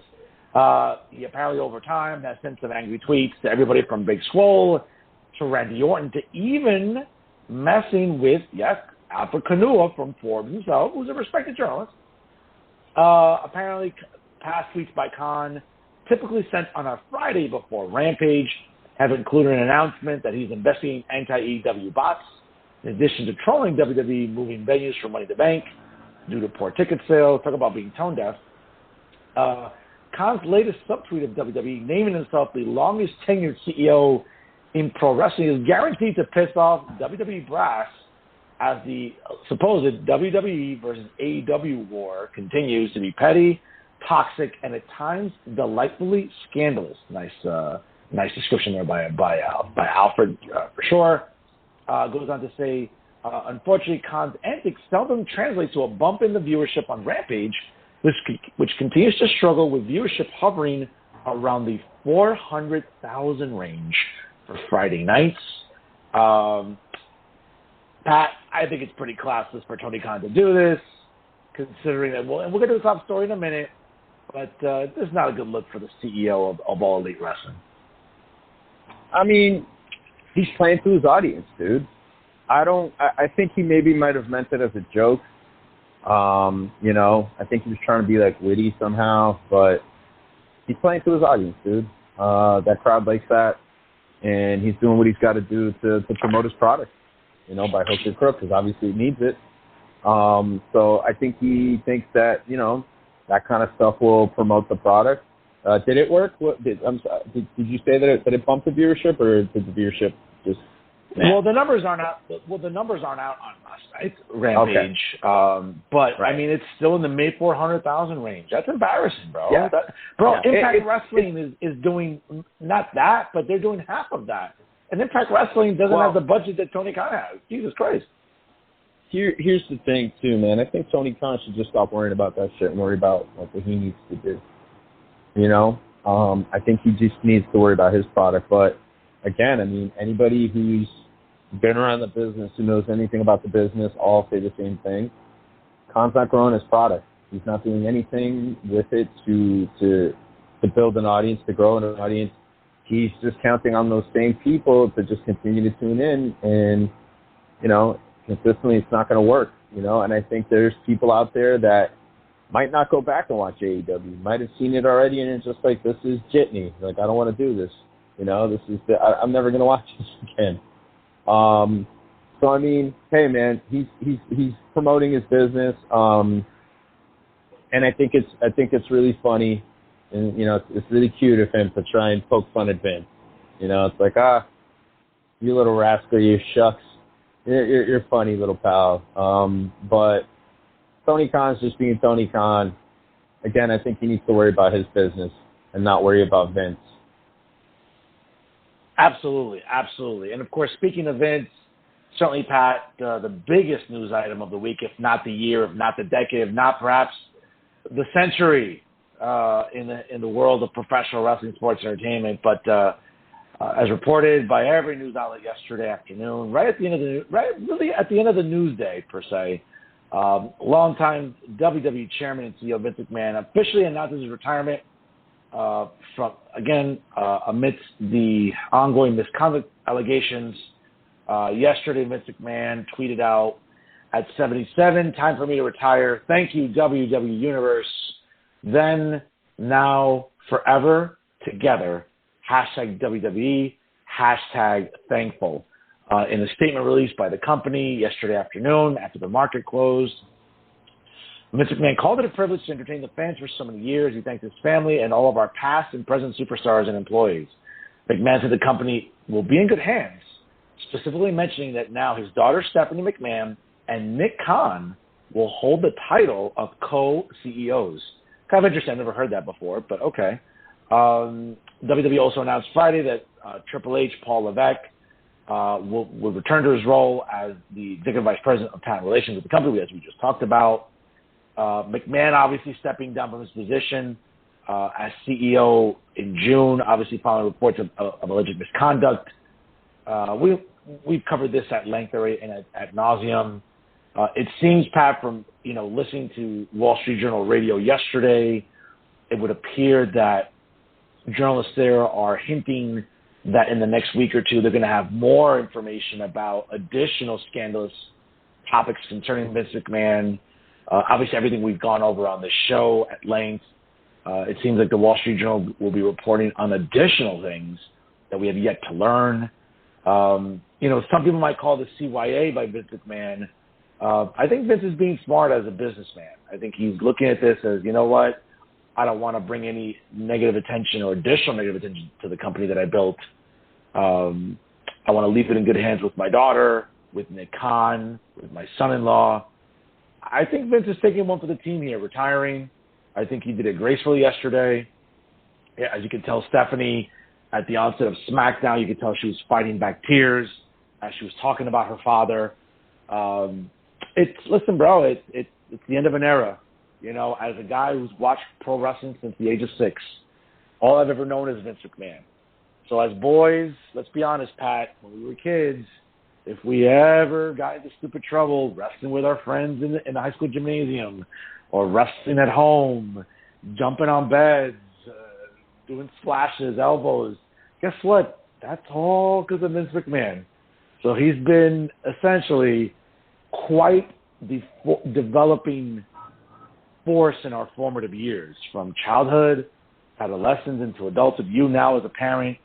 he apparently over time has sent some angry tweets to everybody from Big Swole to Randy Orton to even messing with, yes, Alfred Kanua from Forbes himself, who's a respected journalist. Apparently, past tweets by Khan, typically sent on a Friday before Rampage, have included an announcement that he's investigating anti-AEW bots, in addition to trolling WWE moving venues for Money in the Bank due to poor ticket sales. Talk about being tone deaf. Khan's latest subtweet of WWE, naming himself the longest tenured CEO in pro wrestling, is guaranteed to piss off WWE brass as the supposed WWE versus AEW war continues to be petty, toxic, and at times delightfully scandalous. Nice description there by Alfred, for sure. Goes on to say, unfortunately, Khan's antics seldom translate to a bump in the viewership on Rampage, which continues to struggle with viewership hovering around the 400,000 range for Friday nights. Pat, I think it's pretty classless for Tony Khan to do this, considering that, and we'll get to the top story in a minute, but this is not a good look for the CEO of All Elite Wrestling. I mean, he's playing to his audience, dude. I think he maybe might have meant it as a joke. I think he was trying to be like witty somehow, but he's playing to his audience, dude. That crowd likes that, and he's doing what he's got to do to promote his product, by hook or crook, because obviously he needs it. So I think he thinks that, that kind of stuff will promote the product. Did it work? Did you say that it bumped the viewership, or did the viewership just? Well, the numbers aren't out. The numbers aren't out on last night's Rampage. Okay. But right. I mean, it's still in the mid 400,000 range. That's embarrassing, bro. Yeah. Impact Wrestling is doing not that, but they're doing half of that. And Impact Wrestling doesn't have the budget that Tony Khan has. Jesus Christ. Here's the thing, too, man. I think Tony Khan should just stop worrying about that shit and worry about what he needs to do. I think he just needs to worry about his product. But again, I mean, anybody who's been around the business, who knows anything about the business, all say the same thing. Khan's not growing his product. He's not doing anything with it to build an audience, to grow an audience. He's just counting on those same people to just continue to tune in, and consistently it's not going to work. And I think there's people out there that might not go back and watch AEW, might have seen it already, and it's just like, this is jitney. Like, I don't want to do this. This is I'm never going to watch this again. So I mean, hey man, he's promoting his business, and I think it's really funny, and it's really cute of him to try and poke fun at Vince. It's like, you little rascal, you shucks, you're funny, little pal. But Tony Khan's just being Tony Khan. Again, I think he needs to worry about his business and not worry about Vince. Absolutely. And, of course, speaking of Vince, certainly, Pat, the biggest news item of the week, if not the year, if not the decade, if not perhaps the century in the world of professional wrestling, sports, entertainment. But as reported by every news outlet yesterday afternoon, right at the end of the news day, per se, longtime WWE chairman and CEO Vince McMahon officially announced his retirement amidst the ongoing misconduct allegations. Yesterday, Vince McMahon tweeted out, at 77, time for me to retire. Thank you, WWE Universe. Then, now, forever, together. Hashtag WWE, hashtag thankful. In a statement released by the company yesterday afternoon after the market closed, Vince McMahon called it a privilege to entertain the fans for so many years. He thanked his family and all of our past and present superstars and employees. McMahon said the company will be in good hands, specifically mentioning that now his daughter, Stephanie McMahon, and Nick Khan will hold the title of co-CEOs. Kind of interesting. I've never heard that before, but okay. WWE also announced Friday that Triple H, Paul Levesque, will return to his role as the Executive Vice President of Talent Relations with the company, as we just talked about. McMahon obviously stepping down from his position as CEO in June, obviously following reports of alleged misconduct. We've covered this at length already and at nauseum. It seems, Pat, from listening to Wall Street Journal radio yesterday, it would appear that journalists there are hinting that in the next week or two they're going to have more information about additional scandalous topics concerning Vince McMahon. Obviously, everything we've gone over on the show at length. It seems like the Wall Street Journal will be reporting on additional things that we have yet to learn. Some people might call this CYA by Vince McMahon. I think Vince is being smart as a businessman. I think he's looking at this as, you know what, I don't want to bring any negative attention or additional negative attention to the company that I built. I want to leave it in good hands with my daughter, with Nick Khan, with my son-in-law. I think Vince is taking one for the team here, retiring. I think he did it gracefully yesterday. Yeah, as you can tell, Stephanie, at the onset of SmackDown, you could tell she was fighting back tears as she was talking about her father. Listen, bro, it's the end of an era. As a guy who's watched pro wrestling since the age of 6, all I've ever known is Vince McMahon. So as boys, let's be honest, Pat, when we were kids, if we ever got into stupid trouble wrestling with our friends in the high school gymnasium or wrestling at home, jumping on beds, doing splashes, elbows, guess what? That's all because of Vince McMahon. So he's been essentially quite the developing force in our formative years, from childhood, adolescence, into adulthood. You now as a parent,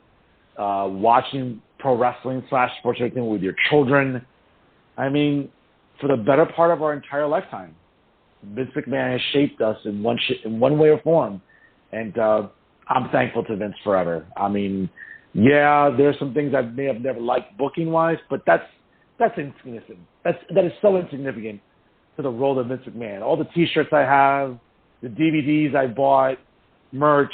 watching pro wrestling / sports directing with your children. I mean, for the better part of our entire lifetime, Vince McMahon has shaped us in one way or form. And I'm thankful to Vince forever. I mean, yeah, there's some things I may have never liked booking-wise, but that's insignificant. That is so insignificant to the role of Vince McMahon. All the T-shirts I have, the DVDs I bought, merch,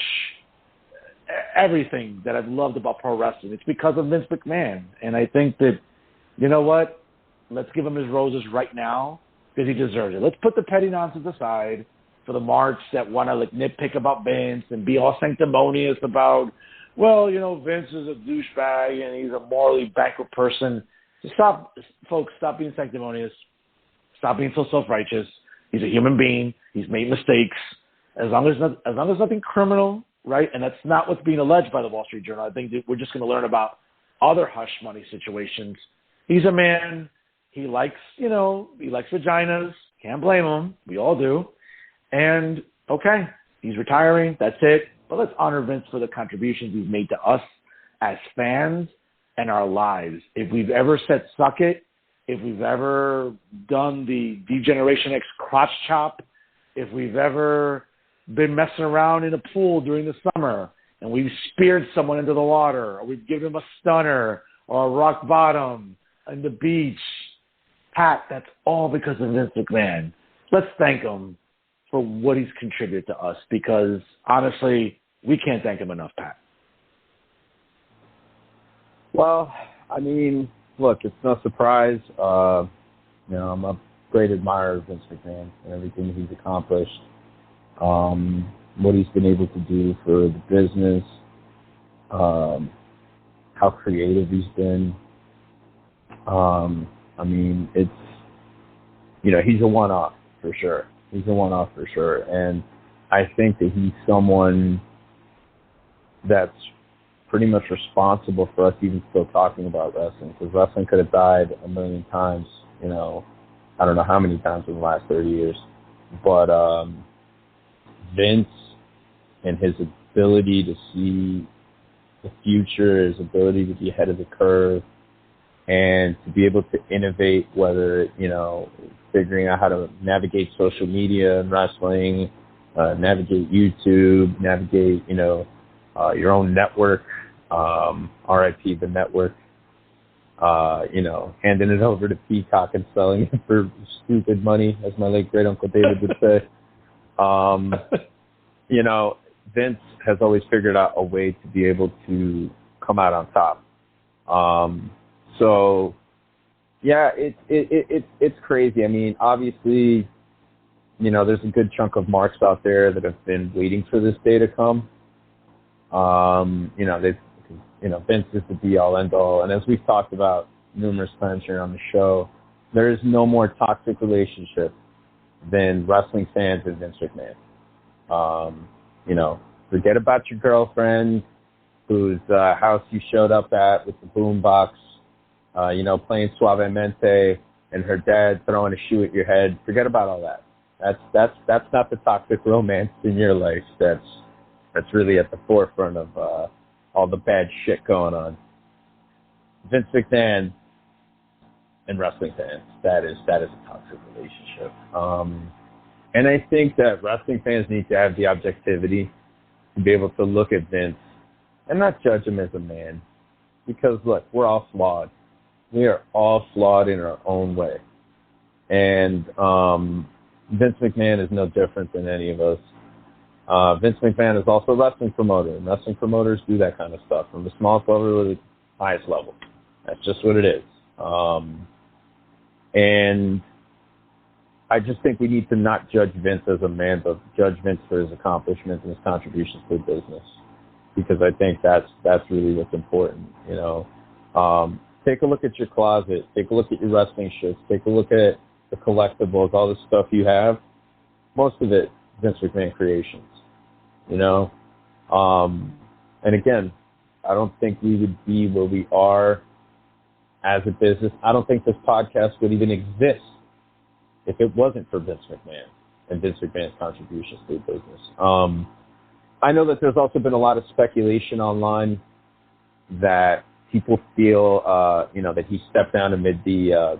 everything that I've loved about pro wrestling, it's because of Vince McMahon. And I think that, you know what? Let's give him his roses right now because he deserves it. Let's put the petty nonsense aside for the marks that want to nitpick about Vince and be all sanctimonious about, well, Vince is a douchebag and he's a morally bankrupt person. So stop, folks, stop being sanctimonious. Stop being so self-righteous. He's a human being. He's made mistakes. As long as nothing criminal, right? And that's not what's being alleged by the Wall Street Journal. I think that we're just going to learn about other hush money situations. He's a man. He likes vaginas. Can't blame him. We all do. And okay, he's retiring. That's it. But let's honor Vince for the contributions he's made to us as fans and our lives. If we've ever said suck it, if we've ever done the D-Generation X crotch chop, if we've ever been messing around in a pool during the summer and we've speared someone into the water, or we've given him a stunner or a rock bottom on the beach, Pat, that's all because of Vince McMahon. Let's thank him for what he's contributed to us, because honestly, we can't thank him enough, Pat. Well, I mean, look, it's no surprise. I'm a great admirer of Vince McMahon and everything he's accomplished, what he's been able to do for the business, how creative he's been. I mean, it's, he's a one-off for sure. He's a one-off for sure. And I think that he's someone that's pretty much responsible for us even still talking about wrestling, because wrestling could have died a million times, I don't know how many times in the last 30 years. But Vince and his ability to see the future, his ability to be ahead of the curve, and to be able to innovate, whether, figuring out how to navigate social media and wrestling, navigate YouTube, navigate, your own network, RIP the network. handing it over to Peacock and selling it for stupid money, as my late great uncle David would say. Vince has always figured out a way to be able to come out on top. It's crazy. I mean, obviously, there's a good chunk of marks out there that have been waiting for this day to come. Vince is the be-all, end-all. And as we've talked about numerous times here on the show, there is no more toxic relationship than wrestling fans and Vince McMahon. Forget about your girlfriend whose house you showed up at with the boombox, playing Suavemente, and her dad throwing a shoe at your head. Forget about all that. That's not the toxic romance in your life. That's really at the forefront of all the bad shit going on. Vince McMahon and wrestling fans, that is a toxic relationship. And I think that wrestling fans need to have the objectivity to be able to look at Vince and not judge him as a man. Because, look, we're all flawed. We are all flawed in our own way. And Vince McMahon is no different than any of us. Vince McMahon is also a wrestling promoter, and wrestling promoters do that kind of stuff from the smallest level to the highest level. That's just what it is. And I just think we need to not judge Vince as a man, but judge Vince for his accomplishments and his contributions to the business, because I think that's really what's important. Take a look at your closet, take a look at your wrestling shirts, take a look at the collectibles, all the stuff you have. Most of it, Vince McMahon creations. And again, I don't think we would be where we are as a business. I don't think this podcast would even exist if it wasn't for Vince McMahon and Vince McMahon's contributions to the business. I know that there's also been a lot of speculation online that people feel, that he stepped down amid the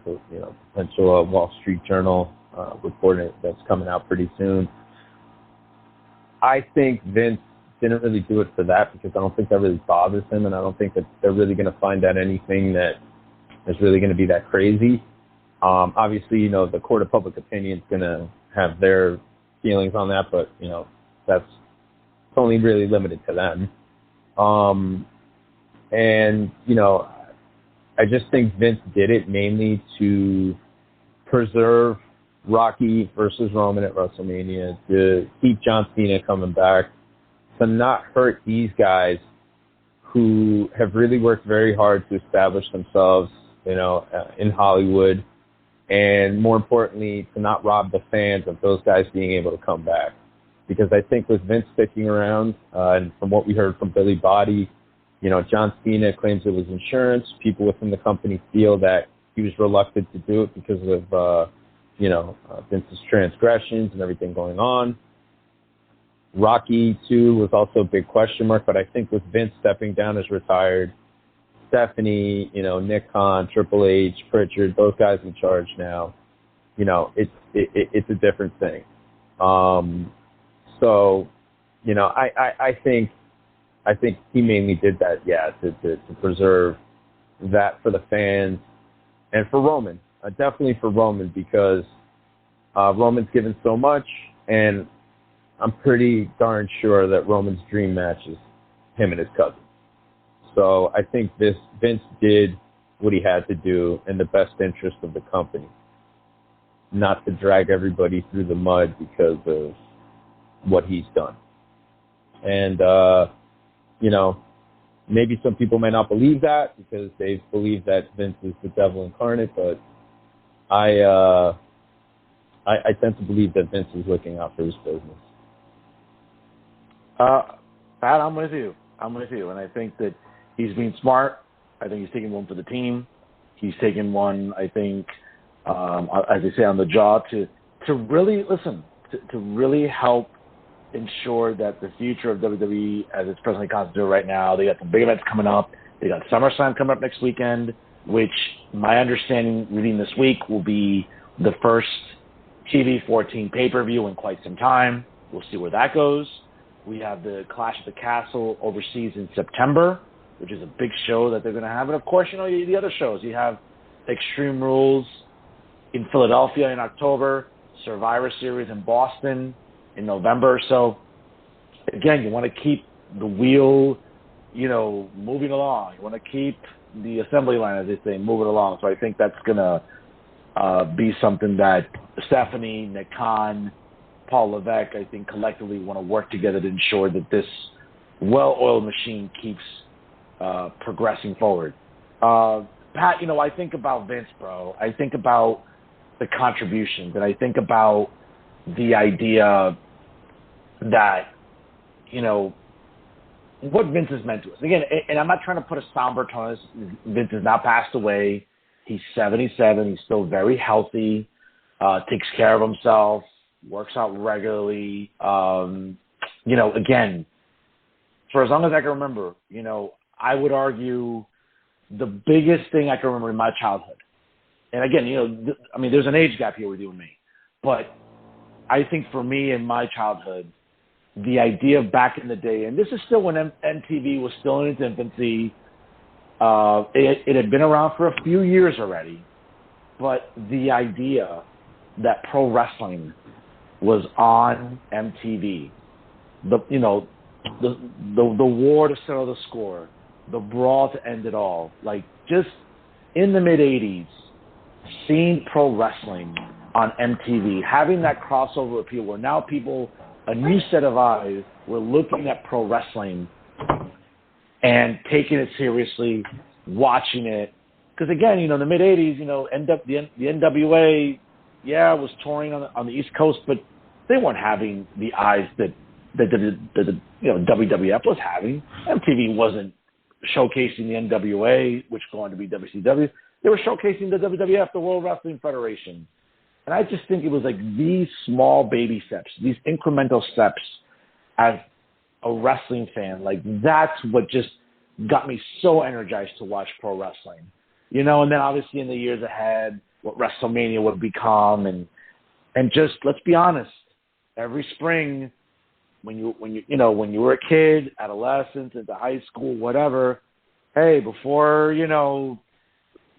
potential Wall Street Journal report that's coming out pretty soon. I think Vince didn't really do it for that, because I don't think that really bothers him, and I don't think that they're really going to find out anything that is really going to be that crazy. Obviously, the court of public opinion is going to have their feelings on that, but, that's only really limited to them. I just think Vince did it mainly to preserve Rocky versus Roman at WrestleMania, to keep John Cena coming back, to not hurt these guys who have really worked very hard to establish themselves, in Hollywood, and more importantly, to not rob the fans of those guys being able to come back. Because I think with Vince sticking around, and from what we heard from Billy Body, John Cena claims it was insurance. People within the company feel that he was reluctant to do it because of, Vince's transgressions and everything going on. Rocky 2 was also a big question mark, but I think with Vince stepping down as retired, Stephanie, Nick Khan, Triple H, Pritchard, those guys in charge now, it's a different thing. I think he mainly did that, to preserve that for the fans and for Roman. Definitely for Roman, because Roman's given so much, and I'm pretty darn sure that Roman's dream match is him and his cousin. So I think Vince did what he had to do in the best interest of the company, not to drag everybody through the mud because of what he's done. And, maybe some people may not believe that because they believe that Vince is the devil incarnate, but I tend to believe that Vince is looking out for his business. Pat, I'm with you. And I think that he's being smart. I think he's taking one for the team. He's taking one, I think, as they say, on the job to really, to really help ensure that the future of WWE, as it's presently constituted right now, they got some big events coming up. They got SummerSlam coming up next weekend, which my understanding reading this week will be the first TV 14 pay-per-view in quite some time. We'll see where that goes. We have the Clash at the Castle overseas in September. which is a big show that they're going to have. And, of course, the other shows. You have Extreme Rules in Philadelphia in October, Survivor Series in Boston in November. So, again, you want to keep the wheel, moving along. You want to keep the assembly line, as they say, moving along. So I think that's going to be something that Stephanie, Nick Khan, Paul Levesque, I think collectively want to work together to ensure that this well-oiled machine keeps progressing forward. Pat, I think about Vince, bro. I think about the contributions, and I think about the idea that, what Vince has meant to us. Again, and I'm not trying to put a somber tone. Vince has not passed away. He's 77. He's still very healthy, takes care of himself, works out regularly. Again, for as long as I can remember, I would argue the biggest thing I can remember in my childhood. And again, there's an age gap here with you and me. But I think for me in my childhood, the idea of back in the day, and this is still when MTV was still in its infancy. It had been around for a few years already, but the idea that pro wrestling was on MTV, the war to settle the score, the brawl to end it all, like just in the mid '80s, seeing pro wrestling on MTV, having that crossover appeal where now people, a new set of eyes, were looking at pro wrestling and taking it seriously, watching it. Because again, in the mid '80s, the NWA, was touring on the East Coast, but they weren't having the eyes that WWF was having. MTV wasn't showcasing the NWA, which go on to be WCW. They were showcasing the WWF, the World Wrestling Federation. And I just think it was like these small baby steps, these incremental steps as a wrestling fan. Like that's what just got me so energized to watch pro wrestling. And then obviously in the years ahead, what WrestleMania would become, and just let's be honest, every spring when you were a kid, adolescent, into high school, whatever, hey, before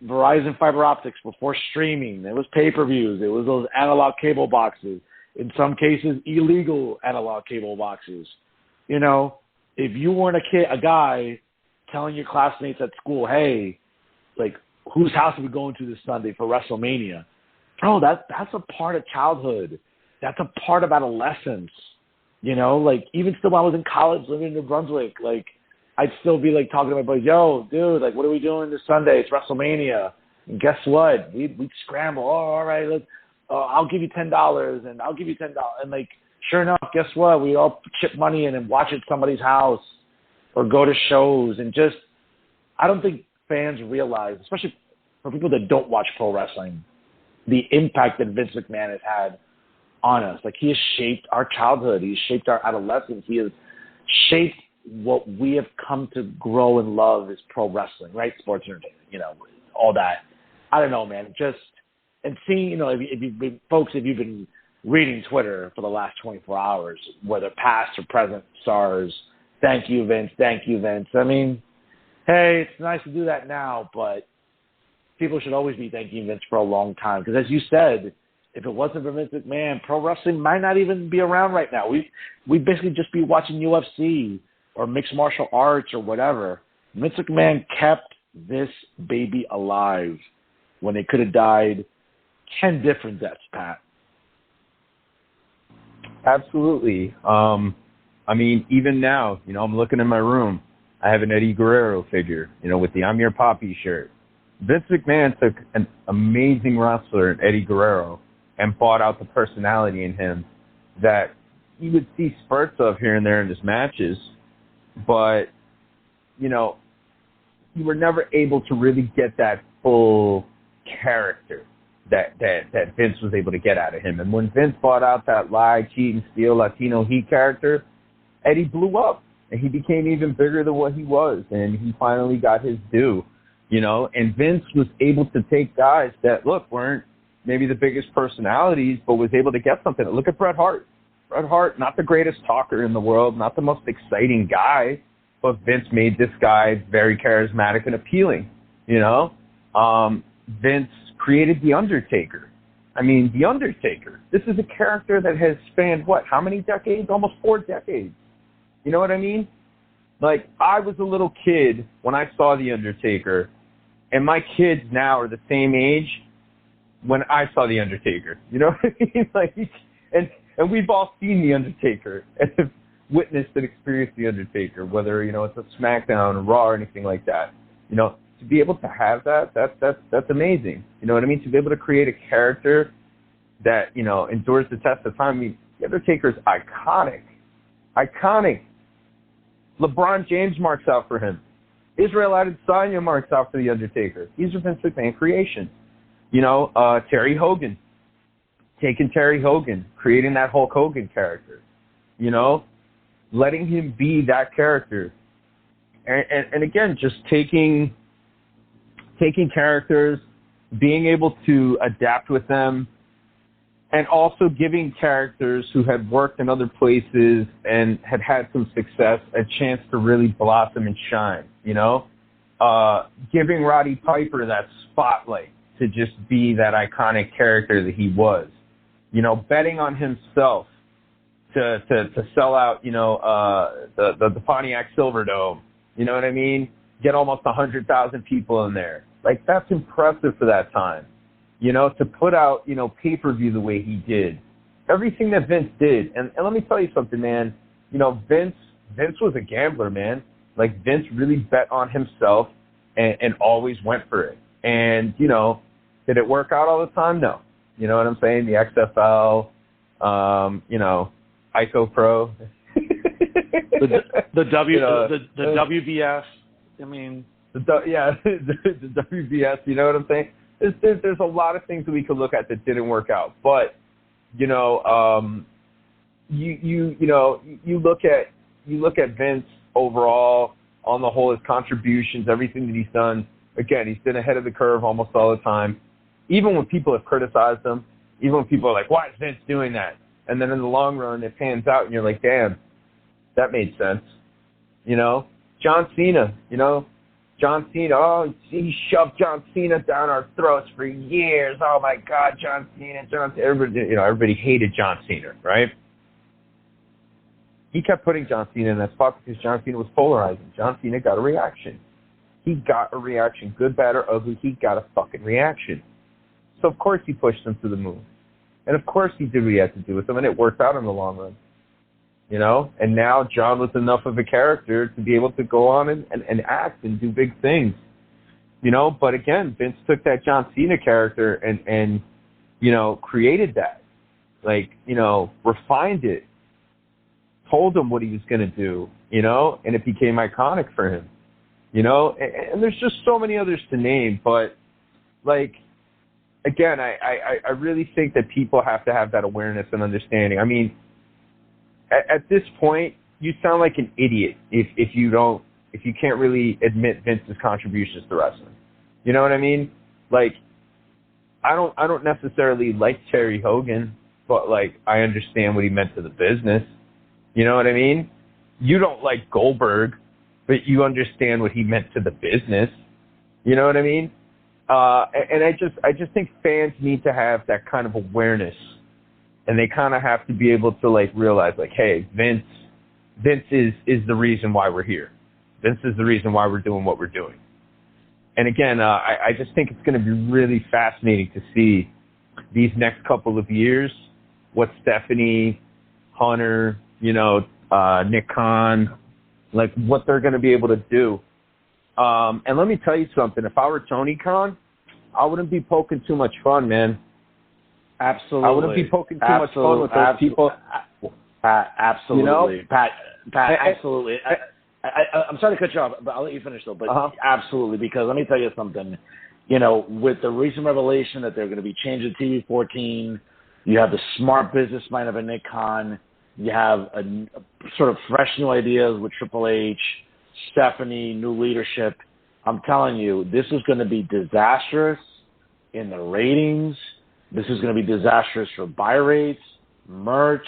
Verizon fiber optics, before streaming, there was pay-per-views, there was those analog cable boxes, in some cases illegal analog cable boxes. If you weren't a guy telling your classmates at school, hey, like, whose house are we going to this Sunday for WrestleMania? Bro, that's a part of childhood. That's a part of adolescence. Like, even still when I was in college living in New Brunswick, like, I'd still be, like, talking to my buddies, yo, dude, like, what are we doing this Sunday? It's WrestleMania. And guess what? We'd scramble. Oh, all right, I'll give you $10, and I'll give you $10. And, like, sure enough, guess what? We all chip money in and watch at somebody's house or go to shows. And just, I don't think fans realize, especially for people that don't watch pro wrestling, the impact that Vince McMahon has had on us. Like, he has shaped our childhood. He's shaped our adolescence. He has shaped what we have come to grow and love is pro wrestling, right? Sports entertainment, all that. I don't know, man. Just, and seeing, if you've been reading Twitter for the last 24 hours, whether past or present stars, thank you, Vince. Thank you, Vince. I mean, hey, it's nice to do that now, but people should always be thanking Vince for a long time. Because as you said, if it wasn't for Vince McMahon, pro wrestling might not even be around right now. We'd basically just be watching UFC or mixed martial arts or whatever. Vince McMahon kept this baby alive when it could have died 10 different deaths, Pat. Absolutely. Even now, I'm looking in my room. I have an Eddie Guerrero figure, with the I'm Your Papi shirt. Vince McMahon took an amazing wrestler in Eddie Guerrero and brought out the personality in him that you would see spurts of here and there in his matches, but, you were never able to really get that full character that Vince was able to get out of him. And when Vince brought out that lie, cheat, and steal Latino Heat character, Eddie blew up, and he became even bigger than what he was, and he finally got his due, and Vince was able to take guys that, weren't maybe the biggest personalities, but was able to get something. Look at Bret Hart. Bret Hart, not the greatest talker in the world, not the most exciting guy, but Vince made this guy very charismatic and appealing, you know? Vince created The Undertaker. I mean, The Undertaker. This is a character that has spanned, how many decades? Almost 4 decades. You know what I mean? Like, I was a little kid when I saw The Undertaker, and my kids now are the same age when I saw The Undertaker. You know what I mean? Like, and we've all seen The Undertaker and have witnessed and experienced The Undertaker, whether, you know, it's a SmackDown or Raw or anything like that. You know, to be able to have that's amazing. You know what I mean? To be able to create a character that, you know, endures the test of time. I mean, The Undertaker is iconic. Iconic. LeBron James marks out for him. Israel Adesanya marks out for The Undertaker. These are Vince McMahon creations. You know, Terry Hogan. Taking Terry Hogan, creating that Hulk Hogan character. You know, letting him be that character. And again, just taking characters, being able to adapt with them, and also giving characters who had worked in other places and had some success a chance to really blossom and shine, you know? Giving Roddy Piper that spotlight to just be that iconic character that he was. You know, betting on himself to sell out, you know, the Pontiac Silverdome. You know what I mean? Get almost 100,000 people in there. Like, that's impressive for that time. You know, to put out, you know, pay-per-view the way he did. Everything that Vince did. And let me tell you something, man. You know, Vince was a gambler, man. Like, Vince really bet on himself and always went for it. And, you know, did it work out all the time? No. You know what I'm saying? The XFL, you know, ICO Pro. the WBS. I mean, the WBS. You know what I'm saying? There's a lot of things that we could look at that didn't work out, but you know, you look at Vince overall on the whole, his contributions, everything that he's done. Again, he's been ahead of the curve almost all the time. Even when people have criticized him, even when people are like, "Why is Vince doing that?" And then in the long run, it pans out, and you're like, "Damn, that made sense." You know, John Cena. You know, John Cena. Oh, he shoved John Cena down our throats for years. Oh my God, John Cena. Everybody hated John Cena, right? He kept putting John Cena in that spot because John Cena was polarizing. John Cena got a reaction. He got a reaction, good, bad, or ugly. He got a fucking reaction. So, of course, he pushed him to the moon. And, of course, he did what he had to do with him, and it worked out in the long run. You know? And now John was enough of a character to be able to go on and act and do big things. You know? But, again, Vince took that John Cena character and you know, created that. Like, you know, refined it. Told him what he was going to do, you know? And it became iconic for him. You know? And there's just so many others to name, but, like, again, I really think that people have to have that awareness and understanding. I mean, at this point, you sound like an idiot if you can't really admit Vince's contributions to wrestling. You know what I mean? Like, I don't necessarily like Terry Hogan, but like I understand what he meant to the business. You know what I mean? You don't like Goldberg, but you understand what he meant to the business. You know what I mean? And I just think fans need to have that kind of awareness, and they kind of have to be able to like realize like, hey, Vince is the reason why we're here. Vince is the reason why we're doing what we're doing. And again, I just think it's going to be really fascinating to see these next couple of years what Stephanie, Hunter, you know, Nick Khan, like what they're going to be able to do. And let me tell you something. If I were Tony Khan, I wouldn't be poking too much fun, man. Absolutely. I wouldn't be poking too much fun with those people. Absolutely. You know? Pat, absolutely. I'm sorry to cut you off, but I'll let you finish though. But absolutely, because let me tell you something. You know, with the recent revelation that they're going to be changing TV 14, you have the smart business mind of a Nick Khan. You have a sort of fresh new ideas with Triple H, Stephanie, new leadership. I'm telling you, this is going to be disastrous in the ratings. This is going to be disastrous for buy rates, merch.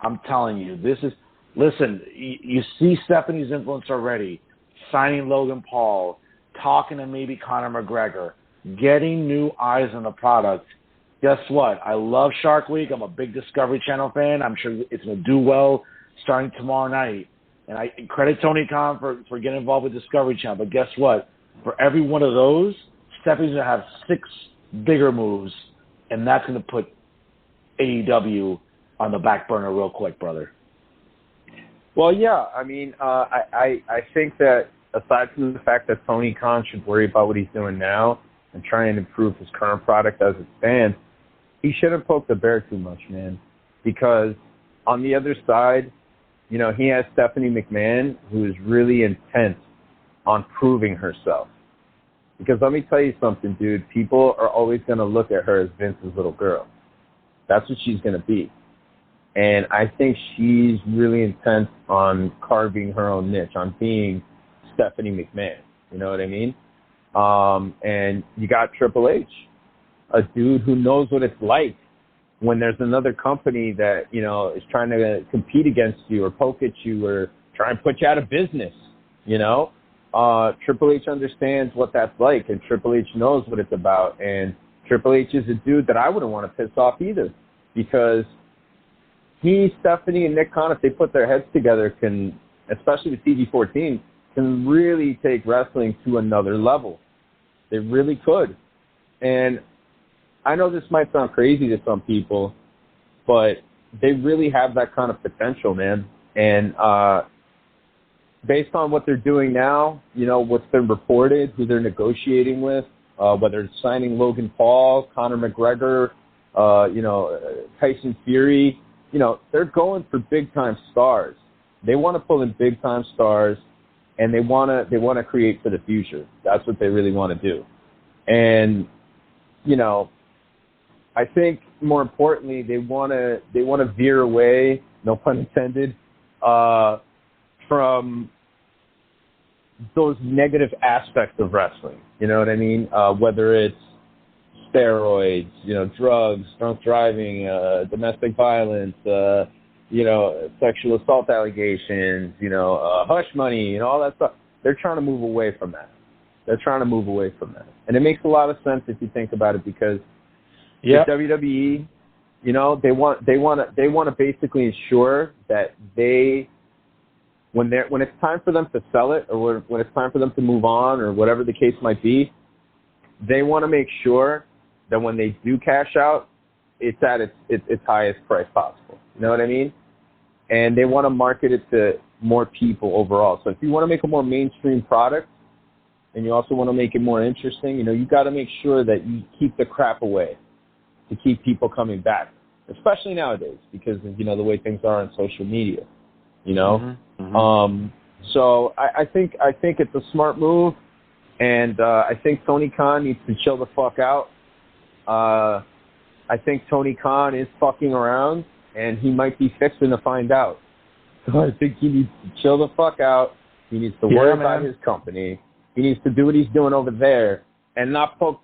I'm telling you, this is listen, you see Stephanie's influence already, signing Logan Paul, talking to maybe Conor McGregor, getting new eyes on the product. Guess what? I love Shark Week. I'm a big Discovery Channel fan. I'm sure it's going to do well starting tomorrow night. And I credit Tony Khan for getting involved with Discovery Channel. But guess what? For every one of those, Stephanie's going to have 6 bigger moves, and that's going to put AEW on the back burner real quick, brother. Well, yeah. I mean, I think that aside from the fact that Tony Khan should worry about what he's doing now and try and improve his current product as it stands, he shouldn't poke the bear too much, man. Because on the other side, you know, he has Stephanie McMahon, who is really intent on proving herself. Because let me tell you something, dude. People are always going to look at her as Vince's little girl. That's what she's going to be. And I think she's really intent on carving her own niche, on being Stephanie McMahon. You know what I mean? And you got Triple H, a dude who knows what it's like when there's another company that, you know, is trying to compete against you or poke at you or try and put you out of business, you know? Triple H understands what that's like, and Triple H knows what it's about. And Triple H is a dude that I wouldn't want to piss off either, because he, Stephanie, and Nick Khan, if they put their heads together, can, especially with TV14, can really take wrestling to another level. They really could. And I know this might sound crazy to some people, but they really have that kind of potential, man. And based on what they're doing now, you know, what's been reported, who they're negotiating with, whether it's signing Logan Paul, Conor McGregor, you know, Tyson Fury, you know, they're going for big-time stars. They want to pull in big-time stars, and they want to create for the future. That's what they really want to do. And, you know, I think more importantly, they want to veer away, no pun intended, from those negative aspects of wrestling. You know what I mean? Whether it's steroids, you know, drugs, drunk driving, domestic violence, you know, sexual assault allegations, you know, hush money, and all that stuff. They're trying to move away from that. And it makes a lot of sense if you think about it, because with WWE, you know, they want to basically ensure that when it's time for them to sell it, or when it's time for them to move on, or whatever the case might be, they want to make sure that when they do cash out, it's at its highest price possible. You know what I mean? And they want to market it to more people overall. So if you want to make a more mainstream product, and you also want to make it more interesting, you know, you got to make sure that you keep the crap away to keep people coming back, especially nowadays, because of, you know, the way things are on social media, you know? So I think it's a smart move, and I think Tony Khan needs to chill the fuck out. I think Tony Khan is fucking around, and he might be fixing to find out. So I think he needs to chill the fuck out. He needs to worry about his company. He needs to do what he's doing over there and not poke,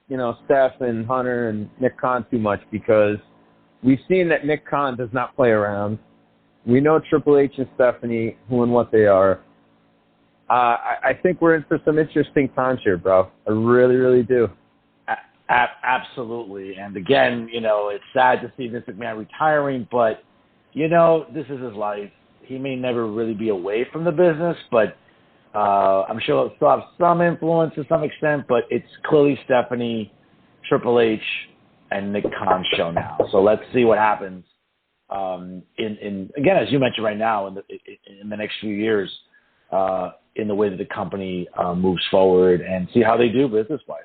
you know, Steph and Hunter and Nick Khan too much, because we've seen that Nick Khan does not play around. We know Triple H and Stephanie, who and what they are. I think we're in for some interesting times here, bro. I really, really do. Absolutely. And again, you know, it's sad to see Vince McMahon retiring, but, you know, this is his life. He may never really be away from the business, but I'm sure he'll still have some influence to some extent, but it's clearly Stephanie, Triple H, and Nick Khan's show now. So let's see what happens. Again, as you mentioned right now, in the next few years, in the way that the company moves forward, and see how they do business-wise.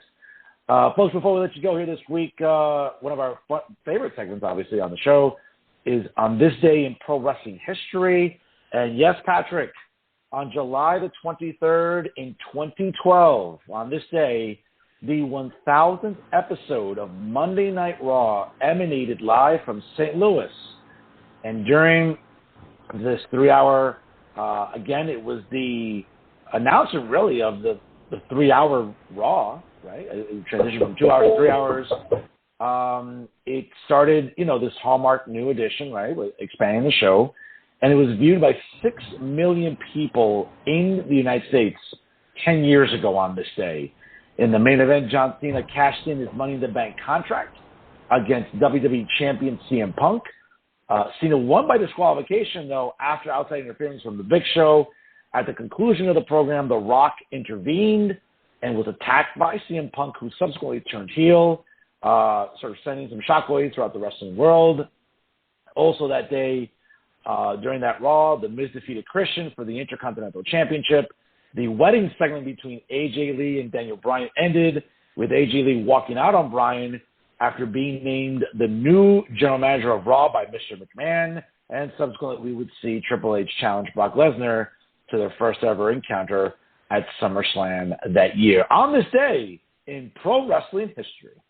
Folks, before we let you go here this week, one of our favorite segments, obviously, on the show is On This Day in Pro Wrestling History. And yes, Patrick, on July the 23rd in 2012, on this day, the 1000th episode of Monday Night Raw emanated live from St. Louis. And during this 3-hour, again, it was the announcer, really, of the 3-hour Raw, right? It transitioned from 2 hours to 3 hours. It started, you know, this Hallmark new edition, right, with expanding the show. and it was viewed by 6 million people in the United States 10 years ago on this day. In the main event, John Cena cashed in his Money in the Bank contract against WWE champion CM Punk. Cena won by disqualification, though, after outside interference from The Big Show. At the conclusion of the program, The Rock intervened and was attacked by CM Punk, who subsequently turned heel, sort of sending some shockwaves throughout the wrestling world. Also that day, during that Raw, The Miz defeated Christian for the Intercontinental Championship. The wedding segment between AJ Lee and Daniel Bryan ended with AJ Lee walking out on Bryan after being named the new general manager of Raw by Mr. McMahon, and subsequently we would see Triple H challenge Brock Lesnar to their first ever encounter at SummerSlam that year. On this day in pro wrestling history.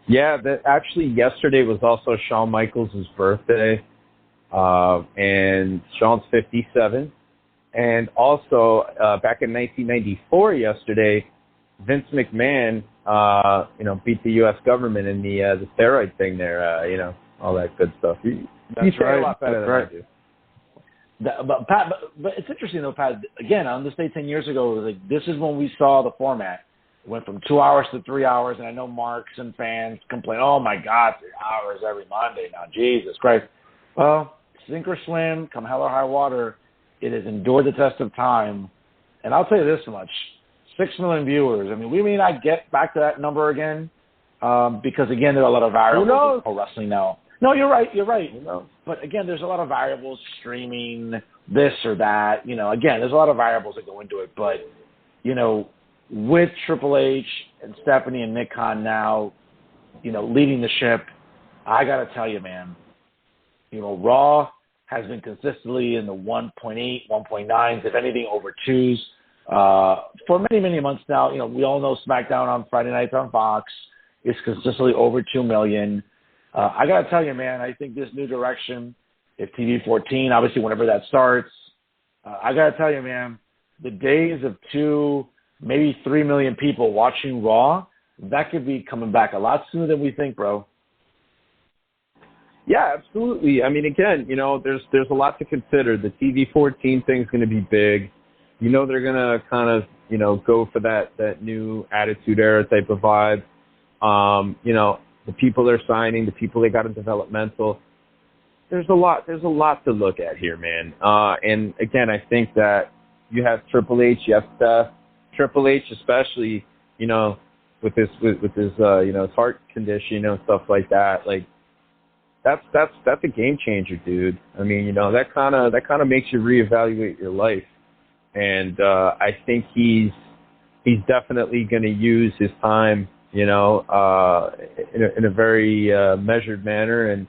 Yeah, actually yesterday was also Shawn Michaels' birthday, and Shawn's 57. And also, back in 1994 yesterday, Vince McMahon, beat the U.S. government in the steroid thing there, all that good stuff. You say a lot better than I do. But Pat, but it's interesting though, Pat. Again, on this day 10 years ago, it was like this is when we saw the format. It went from 2 hours to 3 hours, and I know marks and fans complain, "Oh my God, 3 hours every Monday now, Jesus Christ!" Well, sink or swim, come hell or high water, it has endured the test of time. And I'll tell you this much: 6 million viewers. I mean, we may not get back to that number again because again, there are a lot of variables in pro wrestling now. No, you're right. But again, there's a lot of variables, streaming, this or that. Again, there's a lot of variables that go into it. But, with Triple H and Stephanie and Nick Khan now, leading the ship, I got to tell you, man, Raw has been consistently in the 1.8, 1.9s, if anything, over 2s for many, many months now. We all know SmackDown on Friday nights on Fox is consistently over 2 million. I got to tell you, man, I think this new direction, if TV 14, obviously whenever that starts, I got to tell you, man, the days of 2, maybe 3 million people watching Raw, that could be coming back a lot sooner than we think, bro. Yeah, absolutely. I mean, again, there's a lot to consider. The TV 14 thing's going to be big. They're going to kind of, go for that new Attitude Era type of vibe. The people they're signing, the people they got in developmental. There's a lot to look at here, man. And again, I think that you have Triple H, you have Steph. Triple H, especially, with his his heart condition, and stuff like that. Like, that's a game changer, dude. I mean, that kind of makes you reevaluate your life. And I think he's definitely going to use his time, in a very measured manner. And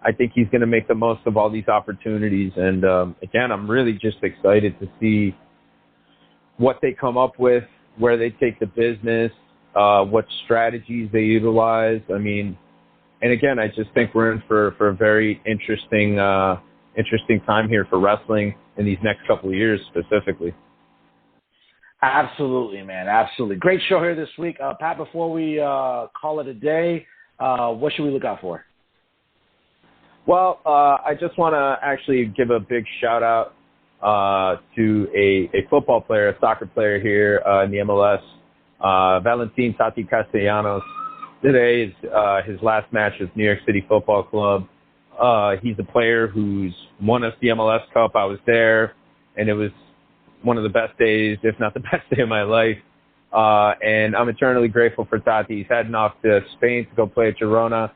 I think he's going to make the most of all these opportunities. And again, I'm really just excited to see what they come up with, where they take the business, what strategies they utilize. I mean, and again, I just think we're in for a very interesting time here for wrestling in these next couple of years specifically. Absolutely, man. Absolutely. Great show here this week. Pat, before we call it a day, what should we look out for? Well, I just want to actually give a big shout out to a football player, a soccer player here in the MLS, Valentin Tati Castellanos. Today is his last match with New York City Football Club. He's a player who's won us the MLS Cup. I was there, and it was one of the best days, if not the best day of my life. And I'm eternally grateful for Tati. He's heading off to Spain to go play at Girona.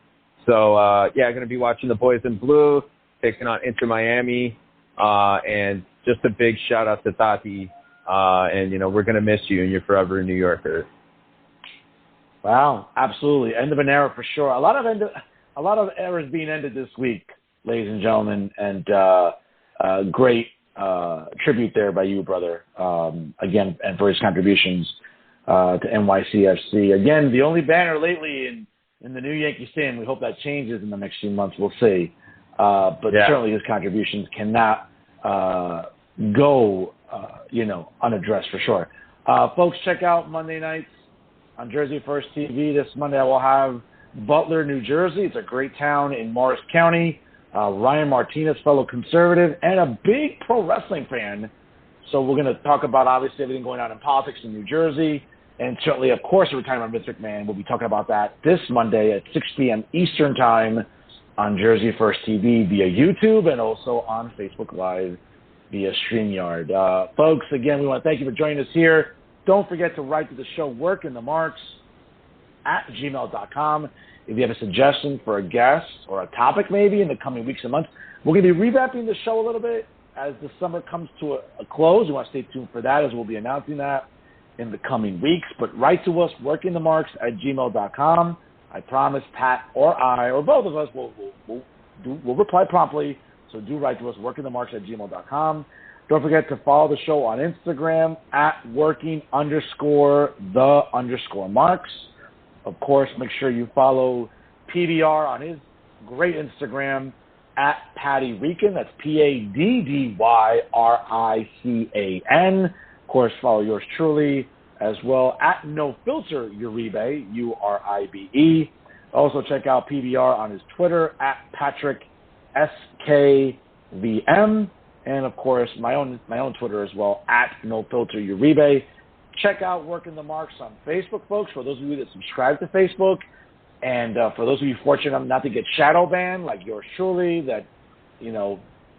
So, I'm going to be watching the boys in blue, taking on Inter Miami. And just a big shout out to Tati. And, we're going to miss you, and you're forever a New Yorker. Wow, absolutely. End of an era for sure. A lot of eras being ended this week, ladies and gentlemen, and great tribute there by you, brother, again, and for his contributions to NYCFC. Again, the only banner lately in the new Yankee Stadium. We hope that changes in the next few months. We'll see. But certainly his contributions cannot go, unaddressed for sure. Folks, check out Monday nights on Jersey First TV. This Monday I will have Butler, New Jersey. It's a great town in Morris County. Ryan Martinez, fellow conservative, and a big pro wrestling fan. So we're going to talk about, obviously, everything going on in politics in New Jersey. And certainly, of course, the retirement of Vince McMahon. We'll be talking about that this Monday at 6 p.m. Eastern Time on Jersey First TV via YouTube and also on Facebook Live via StreamYard. Folks, again, we want to thank you for joining us here. Don't forget to write to the show, workinthemarks@gmail.com. If you have a suggestion for a guest or a topic maybe in the coming weeks and months, we're going to be revamping the show a little bit as the summer comes to a close. You want to stay tuned for that as we'll be announcing that in the coming weeks. But write to us, workinthemarks@gmail.com. I promise Pat or I or both of us will reply promptly. So do write to us, workinthemarks@gmail.com. Don't forget to follow the show on Instagram @working_the_marks. Of course, make sure you follow PBR on his great Instagram @PaddyRican. That's PADDYRICAN. Of course, follow yours truly as well @NoFilter Uribe, URIBE. Also check out PBR on his Twitter @PatrickSKVM. And of course, my own Twitter as well @NoFilter Uribe. Check out Working the Marks on Facebook, folks, for those of you that subscribe to Facebook. And for those of you fortunate enough not to get shadow banned, like yours truly, that,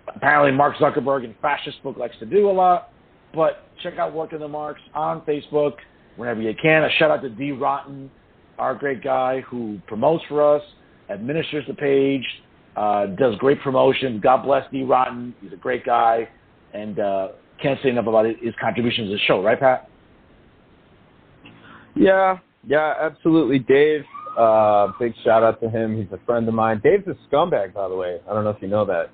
apparently Mark Zuckerberg and Fascist Book likes to do a lot. But check out Working the Marks on Facebook whenever you can. A shout-out to D. Rotten, our great guy who promotes for us, administers the page, does great promotion. God bless D. Rotten. He's a great guy. And can't say enough about his contributions to the show. Right, Pat? Yeah, absolutely. Dave, big shout out to him. He's a friend of mine. Dave's a scumbag, by the way. I don't know if you know that.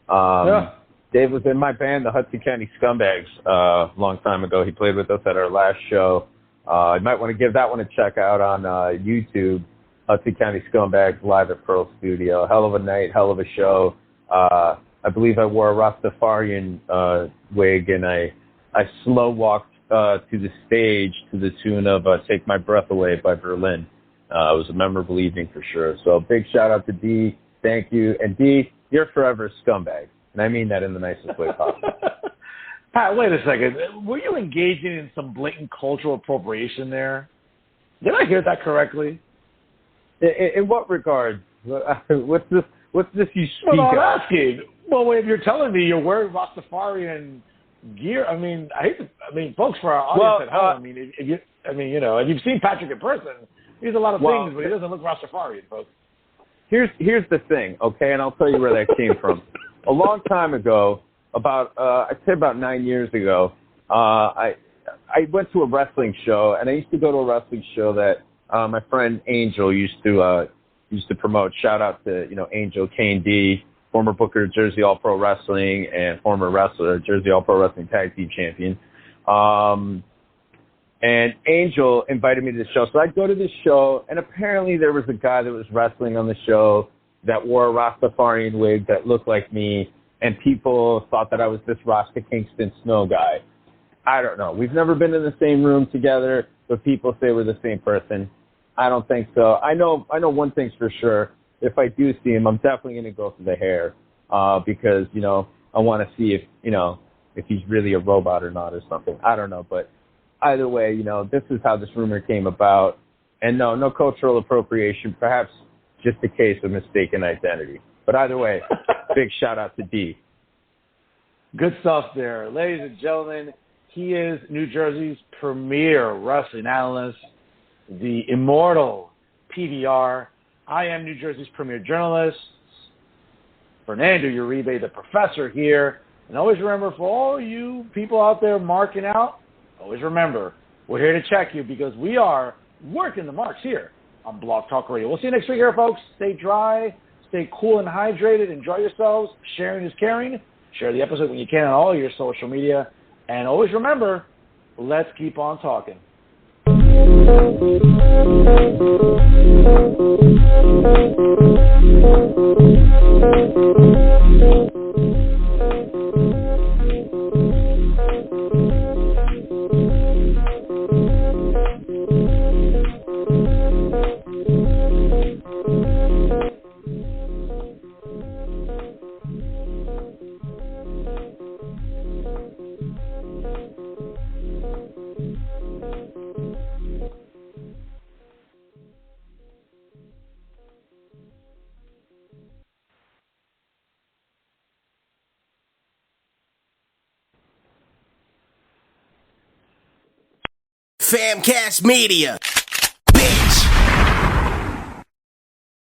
Yeah. Dave was in my band, the Hudson County Scumbags, a long time ago. He played with us at our last show. You might want to give that one a check out on YouTube, Hudson County Scumbags live at Pearl Studio. Hell of a night, hell of a show. I believe I wore a Rastafarian wig, and I slow walked to the stage to the tune of Take My Breath Away by Berlin. It was a memorable evening for sure. So big shout out to D. Thank you. And D, you're forever a scumbag. And I mean that in the nicest way possible. Pat, wait a second. Were you engaging in some blatant cultural appropriation there? Did I hear that correctly? In what regard? What's this you speak of? I'm asking. Well, if you're telling me you're wearing Rastafarian gear, folks, for our audience at home, if you've seen Patrick in person, he's a lot of things, but he doesn't look Rastafarian, folks. Here's the thing, okay, and I'll tell you where that came from. A long time ago, I'd say about 9 years ago, I went to a wrestling show, and I used to go to a wrestling show that my friend Angel used to promote. Shout out to Angel Kane D, former booker of Jersey All Pro Wrestling and former wrestler, Jersey All Pro Wrestling Tag Team Champion. And Angel invited me to the show. So I'd go to this show, and apparently there was a guy that was wrestling on the show that wore a Rastafarian wig that looked like me, and people thought that I was this Rasta Kingston Snow guy. I don't know. We've never been in the same room together, but people say we're the same person. I don't think so. I know one thing's for sure. If I do see him, I'm definitely going to go for the hair because, I want to see if he's really a robot or not or something. I don't know. But either way, this is how this rumor came about. And no cultural appropriation, perhaps just a case of mistaken identity. But either way, big shout out to D. Good stuff there. Ladies and gentlemen, he is New Jersey's premier wrestling analyst, the immortal PBR. I am New Jersey's premier journalist, Fernando Uribe, the professor here. And always remember, for all you people out there marking out, always remember, we're here to check you because we are working the marks here on Blog Talk Radio. We'll see you next week here, folks. Stay dry, stay cool and hydrated, enjoy yourselves. Sharing is caring. Share the episode when you can on all your social media. And always remember, let's keep on talking. Famcast Media. Bitch.